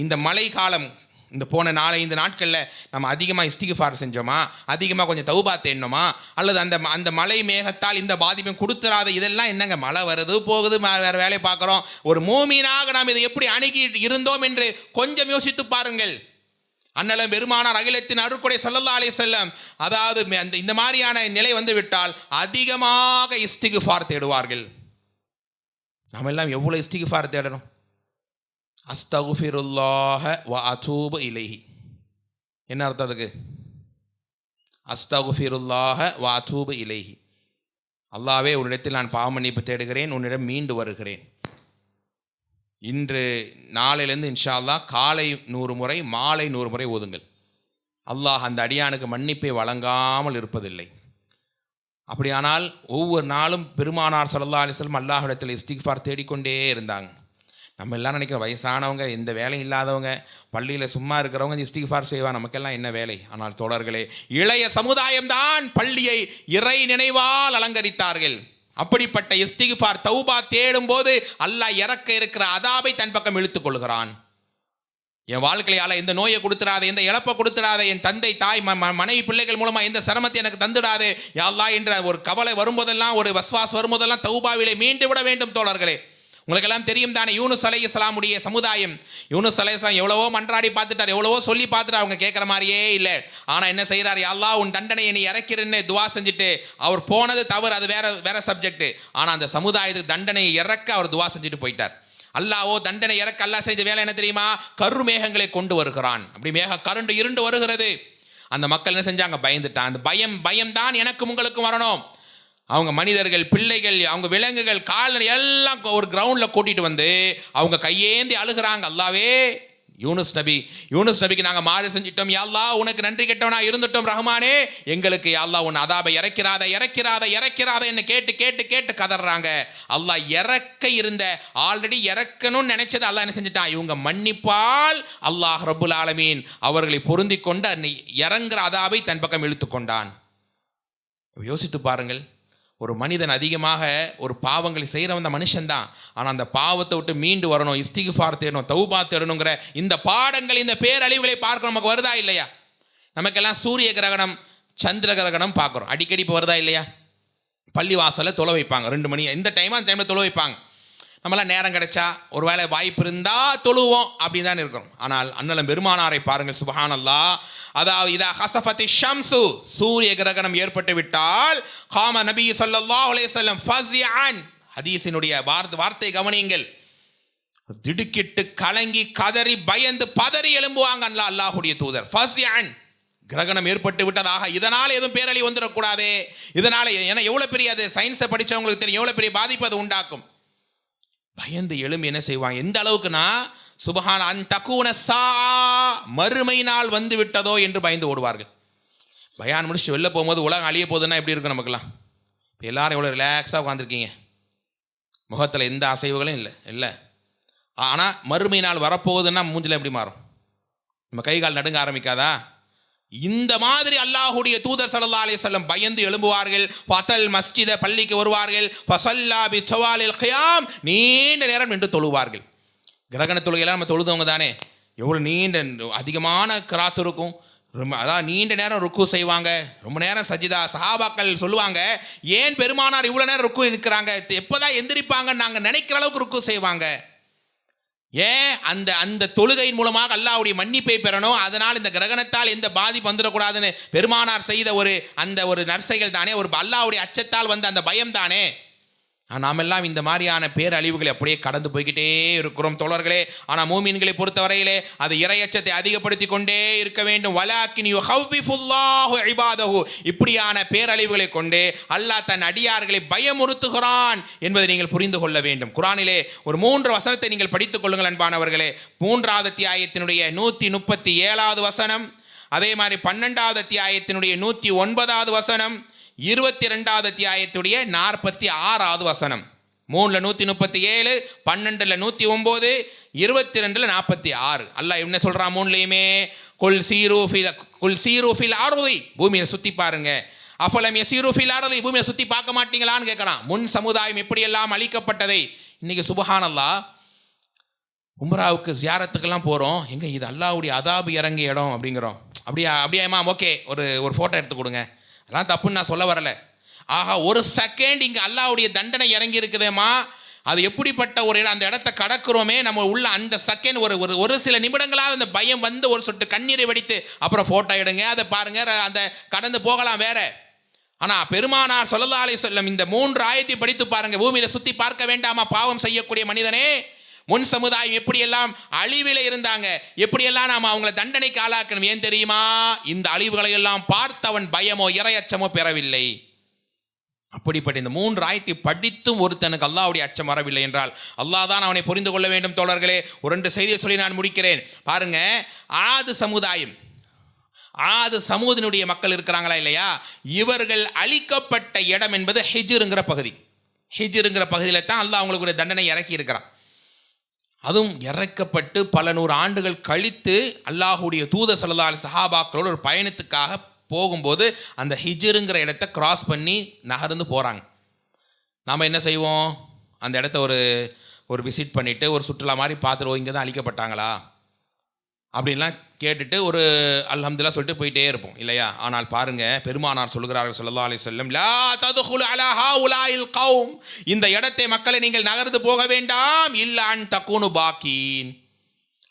இந்த மழை காலம், இந்த போன 4-5 நாட்களில் நம்ம அதிகமாக இஸ்திக்ஃபார் செஞ்சோமா, அதிகமாக கொஞ்சம் தௌபா தேடணுமா, அல்லது அந்த மழை மேகத்தால் இந்த பாதிப்பையும் கொடுத்துறாத, இதெல்லாம் என்னங்க, மழை வருது போகுது, வேறு வேலையை பார்க்குறோம். ஒரு மூமீனாக நாம் இதை எப்படி அணுகி இருந்தோம் என்று கொஞ்சம் யோசித்து பாருங்கள். அண்ணலம் பெருமானார் அகிலத்தின் அருட்கொடை ஸல்லல்லாஹு அலைஹி வஸல்லம், அதாவது இந்த மாதிரியான நிலை வந்து விட்டால் அதிகமாக இஸ்திக்ஃபார் தேடுவார்கள். நாம் எல்லாம் எவ்வளோ இஸ்திக்ஃபார் தேடணும்? அஸ்தக்ஃபிருல்லாஹ வ அதூபு இலைஹி. என்ன அர்த்தம் அதுக்கு? அஸ்தக்ஃபிருல்லாஹ வ அதூபு இலைஹி, அல்லாஹ்வே, உன்னிடத்தில் நான் பாவ மன்னிப்பு தேடுகிறேன், உன்னிடம் மீண்டு வருகிறேன். இன்று நாளையிலேருந்து இன்ஷா அல்லாஹ் காலை 100 முறை, மாலை 100 முறை ஓதுங்கள். அல்லாஹ் அந்த அடியானுக்கு மன்னிப்பை வழங்காமல் இருப்பதில்லை. அப்படியானால் ஒவ்வொரு நாளும் பெருமானார் ஸல்லல்லாஹு அலைஹி வஸல்லம் அல்லாஹ்விடத்தில் இஸ்திக்ஃபார் தேடிக்கொண்டே இருந்தாங்க. நம்ம எல்லாம் நினைக்கிற வயசானவங்க, எந்த வேலையும் இல்லாதவங்க, பள்ளியில் சும்மா இருக்கிறவங்க இஸ்திக்ஃபார் செய்வா, நமக்கெல்லாம் என்ன வேலை? ஆனால் தோழர்களே, இளைய சமுதாயம்தான் பள்ளியை இறை நினைவால் அலங்கரித்தார்கள். அப்படிப்பட்ட இஸ்திக்ஃபார் தௌபா தேடும் போது அல்லாஹ் இறக்க இருக்கிற அதாபை தன் பக்கம் இழுத்துக் கொள்கிறான். என் வாழ்க்கையால எந்த நோயை கொடுத்துடாதே, எந்த இழப்பை கொடுத்துடாதே, என் தந்தை தாய் மனைவி பிள்ளைகள் மூலமா எந்த சிரமத்தை எனக்கு தந்துடாதே யா அல்லாஹ் என்ற ஒரு கவலை வரும்போதெல்லாம், ஒரு வஸ்வாஸ் வரும்போதெல்லாம் தௌபாவிலே மீண்டு விட வேண்டும். தோழர்களே, உங்களுக்கெல்லாம் தெரியும் தானே யூனுஸ் அலைஹிஸ்ஸலாமுடைய சமுதாயம். யூனுஸ் அலைஹிஸ்ஸலாம் எவ்வளவோ மன்றாடி பார்த்துட்டார், எவ்வளவோ சொல்லி பார்த்துட்டார், அவங்க கேட்குற மாதிரியே இல்லை. ஆனால் என்ன செய்கிறார்? யா அல்லாஹ் உன் தண்டனையை நீ இறக்கிறன்னு துவா செஞ்சுட்டு, அவர் போனது தவறு, அது வேற சப்ஜெக்ட். ஆனால் அந்த சமுதாயத்துக்கு தண்டனையை இறக்க அவர் துவா செஞ்சுட்டு போயிட்டார். அல்லாஹ்வோ தண்டனை இறக்க அல்லாஹ் செஞ்ச வேலை என்ன தெரியுமா? கருமேகங்களை கொண்டு வருகிறான். அப்படி கருண்டு இருண்டு வருகிறது. அந்த மக்கள் என்ன செஞ்சாங்க? பயந்துட்டான். அந்த பயம் தான் எனக்கும் உங்களுக்கும் வரணும். அவங்க மனிதர்கள், பிள்ளைகள், அவங்க விலங்குகள், கால்நடை எல்லாம் ஒரு கிரவுண்டில் கூட்டிட்டு வந்து அவங்க கையேந்தி அழுகிறாங்க. அல்லாவே, யூனுஸ் நபிக்கு நாங்கள் மாறு செஞ்சிட்டோம், யா அல்லாஹ் உனக்கு நன்றி கெட்டவனா இருந்துட்டோம் ரஹ்மானே, எங்களுக்கு யா அல்லாஹ் உன் அதாபை இறக்கிறாத என்ன கேட்டு கதறாங்க. அல்லாஹ் இறக்க இருந்த, ஆல்ரெடி இறக்கணும்னு நினைச்சது அல்லாஹ் என்ன செஞ்சிட்டான்? இவங்க மன்னிப்பால் அல்லாஹ் ரப்புல் ஆலமீன் அவர்களை பொருந்தி கொண்டு இறங்குற அதாபை தன் பக்கம் இழுத்து கொண்டான். யோசித்து பாருங்கள், ஒரு மனிதன் அதிகமாக ஒரு பாவங்களை செய்கிறவன் அந்த மனுஷன்தான். ஆனால் அந்த பாவத்தை விட்டு மீண்டு வரணும், இஸ்திக்ஃபார் தேடணும், தௌபா தேடணுங்கிற இந்த பாடங்கள், இந்த பேரழிவுகளை பார்க்கணும். நமக்கு வருதா இல்லையா? நமக்கெல்லாம் சூரிய கிரகணம், சந்திர கிரகணம் பார்க்குறோம். அடிக்கடி இப்போ வருதா இல்லையா? பள்ளி வாசலில் தொலை வைப்பாங்க 2 மணி, இந்த டைமில் தொலை வைப்பாங்க. நம்மளாம் நேரம் கிடைச்சா ஒரு வேளை வாய்ப்பு இருந்தால் தொழுவோம் அப்படின்னு தான் இருக்கிறோம். ஆனால் அண்ணலம் பெருமானாரை பாருங்கள், சுப்ஹானல்லாஹ். அதாவது இதா ஹஸஃபத்தி ஷம்சு, சூரிய கிரகணம் ஏற்பட்டு விட்டால், காம நபி ஸல்லல்லாஹு அலைஹி வஸல்லம் ஃபஸிஅன், ஹதீஸினுடைய வார்த்தை கவனியுங்கள், திடுக்கிட்டு கலங்கி கதறி பயந்து பதறி எழும்புவாங்க அல்லாஹ்வுடைய தூதர். ஃபஸிஅன், கிரகணம் ஏற்பட்டு விட்டதாக, இதனால் எதுவும் பேரழி வந்துடக்கூடாது, இதனால ஏன்னா எவ்வளோ பெரிய, அது சயின்ஸை படித்தவங்களுக்கு தெரியும் எவ்வளோ பெரிய பாதிப்பு அது உண்டாக்கும். பயந்து எழும்பி என்ன செய்வாங்க? எந்த அளவுக்குனா, சுபஹான அன் தகூன சா, மறுமை நாள் வந்து விட்டதோ என்று பயந்து ஓடுவார்கள். பயான் முடிச்சுட்டு வெளில போகும்போது உலகம் அழிய போகுதுன்னா எப்படி இருக்கும் நமக்குலாம்? இப்போ எல்லாரும் எவ்வளோ ரிலாக்ஸாக உட்காந்துருக்கீங்க, முகத்தில் எந்த அசைவுகளும் இல்லை. ஆனால் மறுமை நாள் வரப்போகுதுன்னா மூஞ்சில் எப்படி மாறும்? நம்ம கை கால் நடுங்க ஆரம்பிக்காதா? இந்த மாதிரி அல்லாஹ்வுடைய தூதர் ஸல்லல்லாஹு அலைஹி வஸல்லம் பயந்து எழும்புவார்கள். ஃபதல் மஸ்ஜித, பள்ளிக்கு வருவார்கள். ஃபஸல்லா பி ஸவாலில் கியாம், நீண்ட நேரம் நின்று தொழுவார்கள். கிரகண தொழுகையெல்லாம் நம்ம தொழுதவங்க தானே, எவ்வளோ நீண்ட அதிகமான கிராத் இருக்கும். அதான் நீண்ட நேரம் ருக்கு செய்வாங்க, ரொம்ப நேரம் சஜிதா. சஹாபாக்கள் சொல்லுவாங்க, ஏன் பெருமானார் இவ்வளோ நேரம் ருக்கு இருக்கிறாங்க, எப்போதான் எந்திரிப்பாங்கன்னு நாங்கள் நினைக்கிற அளவுக்கு ருக்கு செய்வாங்க. ஏன்? அந்த தொழுகையின் மூலமாக அல்லாஹ்வுடைய மன்னிப்பை பெறணும், அதனால் இந்த கிரகணத்தால் எந்த பாதிப்பு வந்துடக்கூடாதுன்னு பெருமானார் செய்த ஒரு நற்செயல் தானே, ஒரு அல்லாஹ்வுடைய அச்சத்தால் வந்த அந்த பயம் தானே. நாம் எல்லாம் இந்த மாதிரியான பேரழிவுகளை அப்படியே கடந்து போய்கிட்டே இருக்கிறோம் தோழர்களே. ஆனால் மூமின்களை பொறுத்தவரையிலே அது இறையச்சத்தை அதிகப்படுத்தி கொண்டே இருக்க வேண்டும். வலாக்கின் யுஹவ்விஃபுல்லாஹு இபாதஹு, இப்படியான பேரழிவுகளை கொண்டு அல்லாஹ் தன் அடியார்களை பயமுறுத்துகிறான் என்பதை நீங்கள் புரிந்து கொள்ள வேண்டும். குர்ஆனிலே ஒரு 3 வசனத்தை நீங்கள் படித்துக் கொள்ளுங்கள் அன்பானவர்களே. 3வது அத்தியாயத்தினுடைய 137வது வசனம், அதே மாதிரி 12வது அத்தியாயத்தினுடைய 109வது வசனம், 22வது அத்தியாயத்துடைய 46வது வசனம். 3ல் 137, 12ல் 109, 22ல் 46. அல்லாஹ் என்ன சொல்றான்? 3லையுமே குல் சீரு ஃபில் அர்தி, பூமியை சுத்தி பாருங்க. அஃபலம் யஸீரு ஃபில் அர்தி, பூமியை சுத்தி பார்க்க மாட்டீங்களான்னு கேட்கறான். முன் சமுதாயம் எப்படியெல்லாம் அழிக்கப்பட்டதை. இன்னைக்கு சுப்ஹானல்லாஹ், உம்ராவுக்கு ஜியாரத்துக்கெல்லாம் போகிறோம், எங்க இது அல்லாஹ்வுடைய அதாபு இறங்கிய இடம் அப்படிங்கிறோம். அப்படியாம்மா, ஓகே, ஒரு ஃபோட்டோ எடுத்து கொடுங்க, அதெல்லாம் தப்புன்னு நான் சொல்ல வரலை. ஆகா, ஒரு செகண்ட் இங்கே அல்லாஹ்வுடைய தண்டனை இறங்கி இருக்குதேம்மா, அது எப்படிப்பட்ட ஒரு இடம், அந்த இடத்த கடக்கிறோமே நம்ம உள்ள, அந்த செகண்ட் ஒரு சில நிமிடங்களாக அந்த பயம் வந்து ஒரு சொட்டு கண்ணீரை வடித்து அப்புறம் ஃபோட்டோ எடுங்க, அதை பாருங்க, அந்த கடந்து போகலாம் வேற. ஆனால் பெருமானார் ஸல்லல்லாஹு அலைஹி வஸல்லம் இந்த 3 ஆயத்தை படித்து பாருங்க. பூமியில சுற்றி பார்க்க வேண்டாமா பாவம் செய்யக்கூடிய மனிதனே? முன் சமுதாயம் எப்படியெல்லாம் அழிவில் இருந்தாங்க, எப்படியெல்லாம் நாம் அவங்களை தண்டனைக்கு ஆளாக்கணும். ஏன் தெரியுமா? இந்த அழிவுகளை எல்லாம் பார்த்தவன் பயமோ இறையச்சமோ பெறவில்லை. அப்படிப்பட்ட இந்த 3 ஆயத்தை படித்தும் ஒருத்தனுக்கு அல்லாஹ்வுடைய அச்சம் வரவில்லை என்றால் அல்லாஹ் தான் அவனை புரிந்து கொள்ள வேண்டும். தோழர்களே, ஒரு 2 செய்தியை சொல்லி நான் முடிக்கிறேன். பாருங்க, ஆது சமூதினுடைய மக்கள் இருக்கிறாங்களா இல்லையா, இவர்கள் அழிக்கப்பட்ட இடம் என்பது ஹிஜ்ருங்கிற பகுதி. ஹிஜ்ருங்கிற பகுதியில் தான் அல்லாஹ் அவங்களுக்கு ஒரு தண்டனை இறக்கி இருக்கிறான். அதுவும் இறக்கப்பட்டு பல நூறு ஆண்டுகள் கழித்து அல்லாஹுடைய தூதர் ஸல்லல்லாஹு அலைஹி சஹாபாக்களோடு ஒரு பயணத்துக்காக போகும்போது அந்த ஹிஜ்ருங்கிற இடத்த கிராஸ் பண்ணி நகர்ந்து போகிறாங்க. நாம் என்ன செய்வோம், அந்த இடத்த ஒரு விசிட் பண்ணிவிட்டு ஒரு சுற்றுலா மாதிரி பார்த்துருவோம், இங்கே தான் அழிக்கப்பட்டாங்களா அப்படின்லாம் கேட்டுட்டு ஒரு அல்ஹம்துலில்லாஹ் சொல்லிட்டு போயிட்டே இருப்போம் இல்லையா. ஆனால் பாருங்கள், பெருமானார் சொல்கிறார்கள் ஸல்லல்லாஹு அலைஹி வஸல்லம், லா ததுகுலு அலா ஹாஉலாஇல் கௌம், இந்த இடத்தை மக்களை நீங்கள் நகர்ந்து போக வேண்டாம், இல்லா அன் தகூனு பாக்கீன்,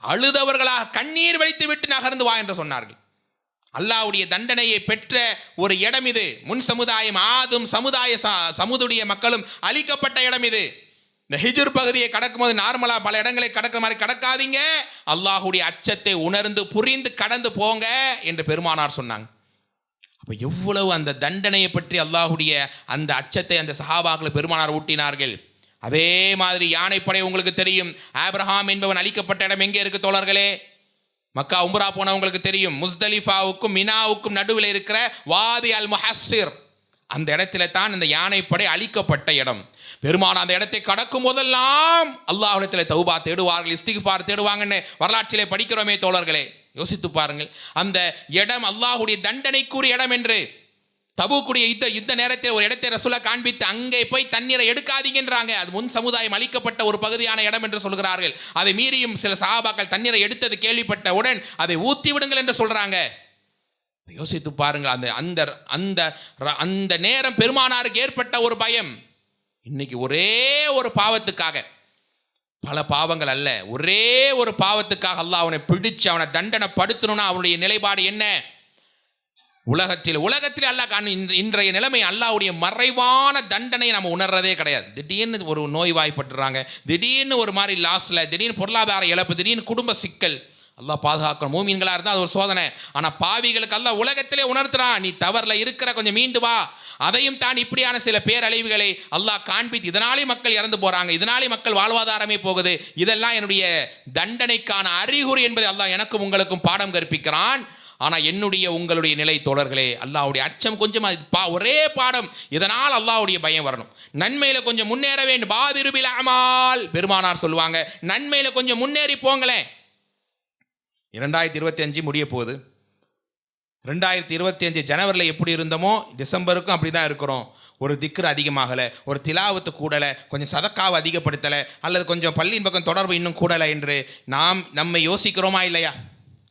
அழுதவர்களாக கண்ணீர் வடித்து விட்டு நகர்ந்து வா என்று சொன்னார்கள். அல்லாஹ்வுடைய தண்டனையை பெற்ற ஒரு இடம் இது. முன் சமுதாயம் ஆதும் சமுதுடைய மக்களும் அழிக்கப்பட்ட இடம் இது. இந்த ஹிஜ்ர் பகுதியை கடக்கும்போது நார்மலாக பல இடங்களை கடக்கிற மாதிரி கடக்காதீங்க, அல்லாஹுடைய அச்சத்தை உணர்ந்து புரிந்து கடந்து போங்க என்று பெருமானார் சொன்னாங்க. அப்போ எவ்வளவு அந்த தண்டனையை பற்றி அல்லாஹுடைய அந்த அச்சத்தை அந்த சஹாபாக்களை பெருமானார் ஊட்டினார்கள். அதே மாதிரி யானைப்படை உங்களுக்கு தெரியும். ஆபிரஹாம் என்பவன் அழிக்கப்பட்ட இடம் எங்கே இருக்கு தோழர்களே? மக்கா உம்ரா போனவங்களுக்கு தெரியும். முஸ்தலிஃபாவுக்கும் மினாவுக்கும் நடுவில் இருக்கிற வாதி அல் முஹஸ்ஸிர், அந்த இடத்துல தான் இந்த யானைப்படை அழிக்கப்பட்ட இடம். பெருமானார் அந்த இடத்தை கடக்கும் போதெல்லாம் அல்லாஹ்விடத்தில் தௌபா தேடுவார்கள், இஸ்திக்ஃபார் தேடுவாங்கன்னு வரலாற்றிலே படிக்கிறோமே தோழர்களே. யோசித்து பாருங்கள், அந்த இடம் அல்லாஹ்வுடைய தண்டனைக்குரிய இடம் என்று. தபூக்குடைய யுத்த நேரத்தில் ஒரு இடத்தை ரசூலா காண்பித்து அங்கே போய் தண்ணீரை எடுக்காதீங்கன்றாங்க. அது முன் சமுதாயம் அளிக்கப்பட்ட ஒரு பகுதியான இடம் என்று சொல்கிறார்கள். அதை மீறியும் சில சஹாபாக்கள் தண்ணீரை எடுத்தது கேள்விப்பட்டவுடன் அதை ஊற்றி விடுங்கள் என்று சொல்றாங்க. யோசித்து பாருங்கள், அந்த நேரம் பெருமானாருக்கு ஏற்பட்ட ஒரு பயம். இன்னைக்கு ஒரே ஒரு பாவத்துக்காக, பல பாவங்கள் அல்ல, ஒரே ஒரு பாவத்துக்காக அல்லாஹ் அவனை பிடிச்சு அவனை தண்டனை படுத்தணும்னா அவனுடைய நிலைப்பாடு என்ன? உலகத்தில் அல்லாஹ் இன்றைய நிலைமை அல்லாஹ்வுடைய மறைவான தண்டனை நம்ம உணர்றதே கிடையாது. திடீர்னு ஒரு நோய் வாய்ப்பட்டுறாங்க, திடீர்னு ஒரு மாதிரி லாஸ்ல, திடீர்னு பொருளாதார இழப்பு, திடீர்னு குடும்ப சிக்கல். அல்லாஹ் பாதுகாக்கணும். மூமின்களா இருந்தால் அது ஒரு சோதனை. ஆனால் பாவிகளுக்கு அல்லாஹ் உலகத்திலே உணர்த்துறான், நீ தவறுல இருக்கிற, கொஞ்சம் மீண்டு வா. அதையும் தான் இப்படியான சில பேரழிவுகளை அல்லாஹ் காண்பித்து, இதனாலே மக்கள் இறந்து போறாங்க, இதனாலே மக்கள் வாழ்வாதாரமே போகுது, இதெல்லாம் என்னுடைய தண்டனைக்கான அறிகுறி என்பதை அல்லாஹ் எனக்கும் உங்களுக்கும் பாடம் கற்பிக்கிறான். ஆனால் என்னுடைய உங்களுடைய நிலை தோழர்களே, அல்லாஹ்வுடைய அச்சம் கொஞ்சம் ஒரே பாடம். இதனால் அல்லாஹ்வுடைய பயம் வரணும். நன்மையில கொஞ்சம் முன்னேற வேண்டும். பாதிரு பில் அமால், பெருமானார் சொல்லுவாங்க, நன்மையில கொஞ்சம் முன்னேறி போங்களேன். 2025 முடிய போகுது. 2025 ஜனவரியில் எப்படி இருந்தோமோ டிசம்பருக்கும் அப்படி தான் இருக்கிறோம். ஒரு திக்ர் அதிகமாகலை, ஒரு திலாவத்து கூடலை, கொஞ்சம் சதக்காவை அதிகப்படுத்தலை, அல்லது கொஞ்சம் பள்ளியின் பக்கம் தொடர்பு இன்னும் கூடலை என்று நம்மை யோசிக்கிறோமா இல்லையா?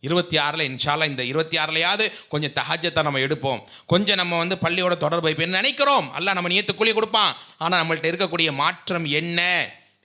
26 இன்ஷா அல்லாஹ், இந்த 26 கொஞ்சம் தஹஜ்ஜத்தை நம்ம எடுப்போம், கொஞ்சம் நம்ம பள்ளியோட தொடர்பு வைப்போம் நினைக்கிறோம். அல்லாஹ் நம்ம நியத்து கூலி கொடுப்பான். ஆனால் நம்மள்ட்ட இருக்கக்கூடிய மாற்றம் என்ன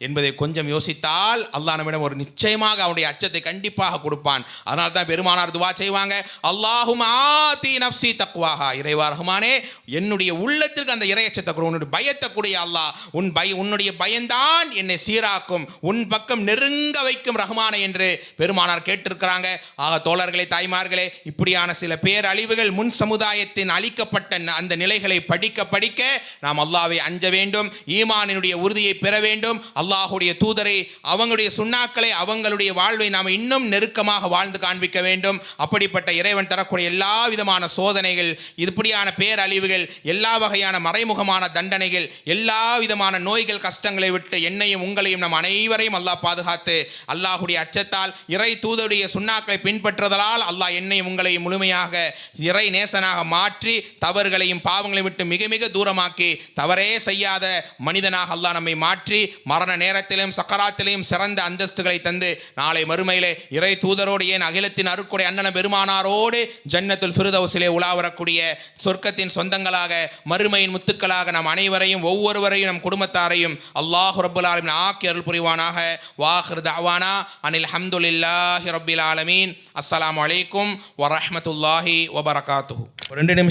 என்பதை கொஞ்சம் யோசித்தால் அல்லாஹ் நம்மிடம் ஒரு நிச்சயமாக அவனுடைய அச்சத்தை கண்டிப்பாக கொடுப்பான். அதனால தான் பெருமானார் துவா செய்வாங்க, அல்லாஹும்ம ஆதி நஃப்ஸி தக்வாஹா, இறைவா ரஹ்மானே என்னுடைய உள்ளத்திற்கு அந்த இறையச்சத்தை கொடு, உன்னுடைய பயத்தை கூடிய அல்லாஹ், உன்னுடைய பயம்தான் என்னை சீராக்கும், உன் பக்கம் நெருங்க வைக்கும் ரஹ்மானே என்று பெருமானார் கேட்டிருக்கிறாங்க. ஆக தோழர்களே, தாய்மார்களே, இப்படியான சில பேரழிவுகள் முன் சமுதாயத்தின் அளிக்கப்பட்ட அந்த நிலைகளை படிக்க நாம் அல்லாஹ்வை அஞ்ச வேண்டும், ஈமானினுடைய உறுதியை பெற வேண்டும். அல்லாஹுடைய தூதரை, அவங்களுடைய சுன்னாக்களை, அவங்களுடைய வாழ்வை நாம் இன்னும் நெருக்கமாக வாழ்ந்து காண்பிக்க வேண்டும். அப்படிப்பட்ட இறைவன் தரக்கூடிய எல்லா விதமான சோதனைகள், இப்படியான பேரழிவுகள், எல்லா வகையான மறைமுகமான தண்டனைகள், எல்லா விதமான நோய்கள், கஷ்டங்களை விட்டு என்னையும் உங்களையும் நம் அனைவரையும் அல்லாஹ் பாதுகாத்து, அல்லாஹுடைய அச்சத்தால் இறை தூதருடைய சுன்னாக்களை பின்பற்றுவதால் அல்லாஹ் என்னையும் உங்களையும் முழுமையாக இறை நேசனாக மாற்றி, தவறுகளையும் பாவங்களையும் விட்டு மிக மிக தூரமாக்கி, தவறே செய்யாத மனிதனாக அல்லாஹ் நம்மை மாற்றி, மரண நேரத்திலும் சக்கராத்திலையும் சிறந்த அந்தஸ்துகளை தந்து, நாளை மறுமையிலே இறை தூதரோடு, ஏன் அகிலத்தின் அருட்கொடை அண்ணன பெருமானாரோடு ஜன்னத்துல் ஃபிர்தௌஸிலே உலா வரக்கூடிய சொர்க்கத்தின் சொந்தங்களாக, மறுமையின் முத்துக்களாக நாம் அனைவரையும், ஒவ்வொருவரையும், நம் குடும்பத்தாரையும் அல்லாஹ் ரப்புல் ஆலமீன் ஆக்கி அருள் புரிவானாக. வாஹிர் தஅவானா அனில் ஹம்துலில்லாஹி ரப்பில் ஆலமீன். அஸ்ஸலாமு அலைக்கும் வரஹ்மத்துல்லாஹி வபரகாத்துஹு. 2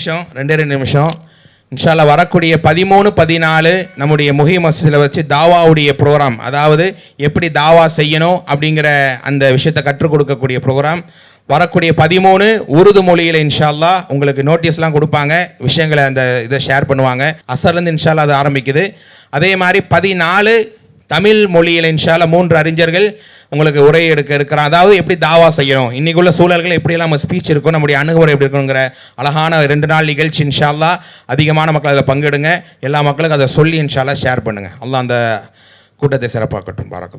நிமிஷம் இன்ஷா அல்லாஹ் வரக்கூடிய 13, 14 நம்முடைய முஹிம் மஸ்ஜிதில் வச்சு தாவாவுடைய ப்ரோக்ராம், அதாவது எப்படி தாவா செய்யணும் அப்படிங்கிற அந்த விஷயத்தை கற்றுக் கொடுக்கக்கூடிய ப்ரோக்ராம் வரக்கூடிய 13 உருது மொழியில் இன்ஷா அல்லாஹ் உங்களுக்கு நோட்டீஸ்லாம் கொடுப்பாங்க, விஷயங்களை அந்த இதை ஷேர் பண்ணுவாங்க. அசர்லேருந்து இன்ஷா அல்லாஹ் அது ஆரம்பிக்குது. அதே மாதிரி 14 தமிழ் மொழியில் இன்ஷா அல்லாஹ் 3 அறிஞர்கள் உங்களுக்கு உரை எடுக்க இருக்கிறான். அதாவது எப்படி தாவா செய்யணும், இன்னைக்கு உள்ள சூழல்கள் எப்படியெல்லாம் நம்ம ஸ்பீச் இருக்கும், நம்முடைய அணுகுமுறை எப்படி இருக்கணுங்கிற அழகான 2 நாள் நிகழ்ச்சி இன்ஷா அல்லாஹ். அதிகமான மக்கள் அதில் பங்கெடுங்க, எல்லா மக்களுக்கும் அதை சொல்லி இன்ஷா அல்லாஹ் ஷேர் பண்ணுங்கள். அல்லாஹ் அந்த கூட்டத்தை சிறப்பாக்கட்டும். பாரக்கல்லாஹ்.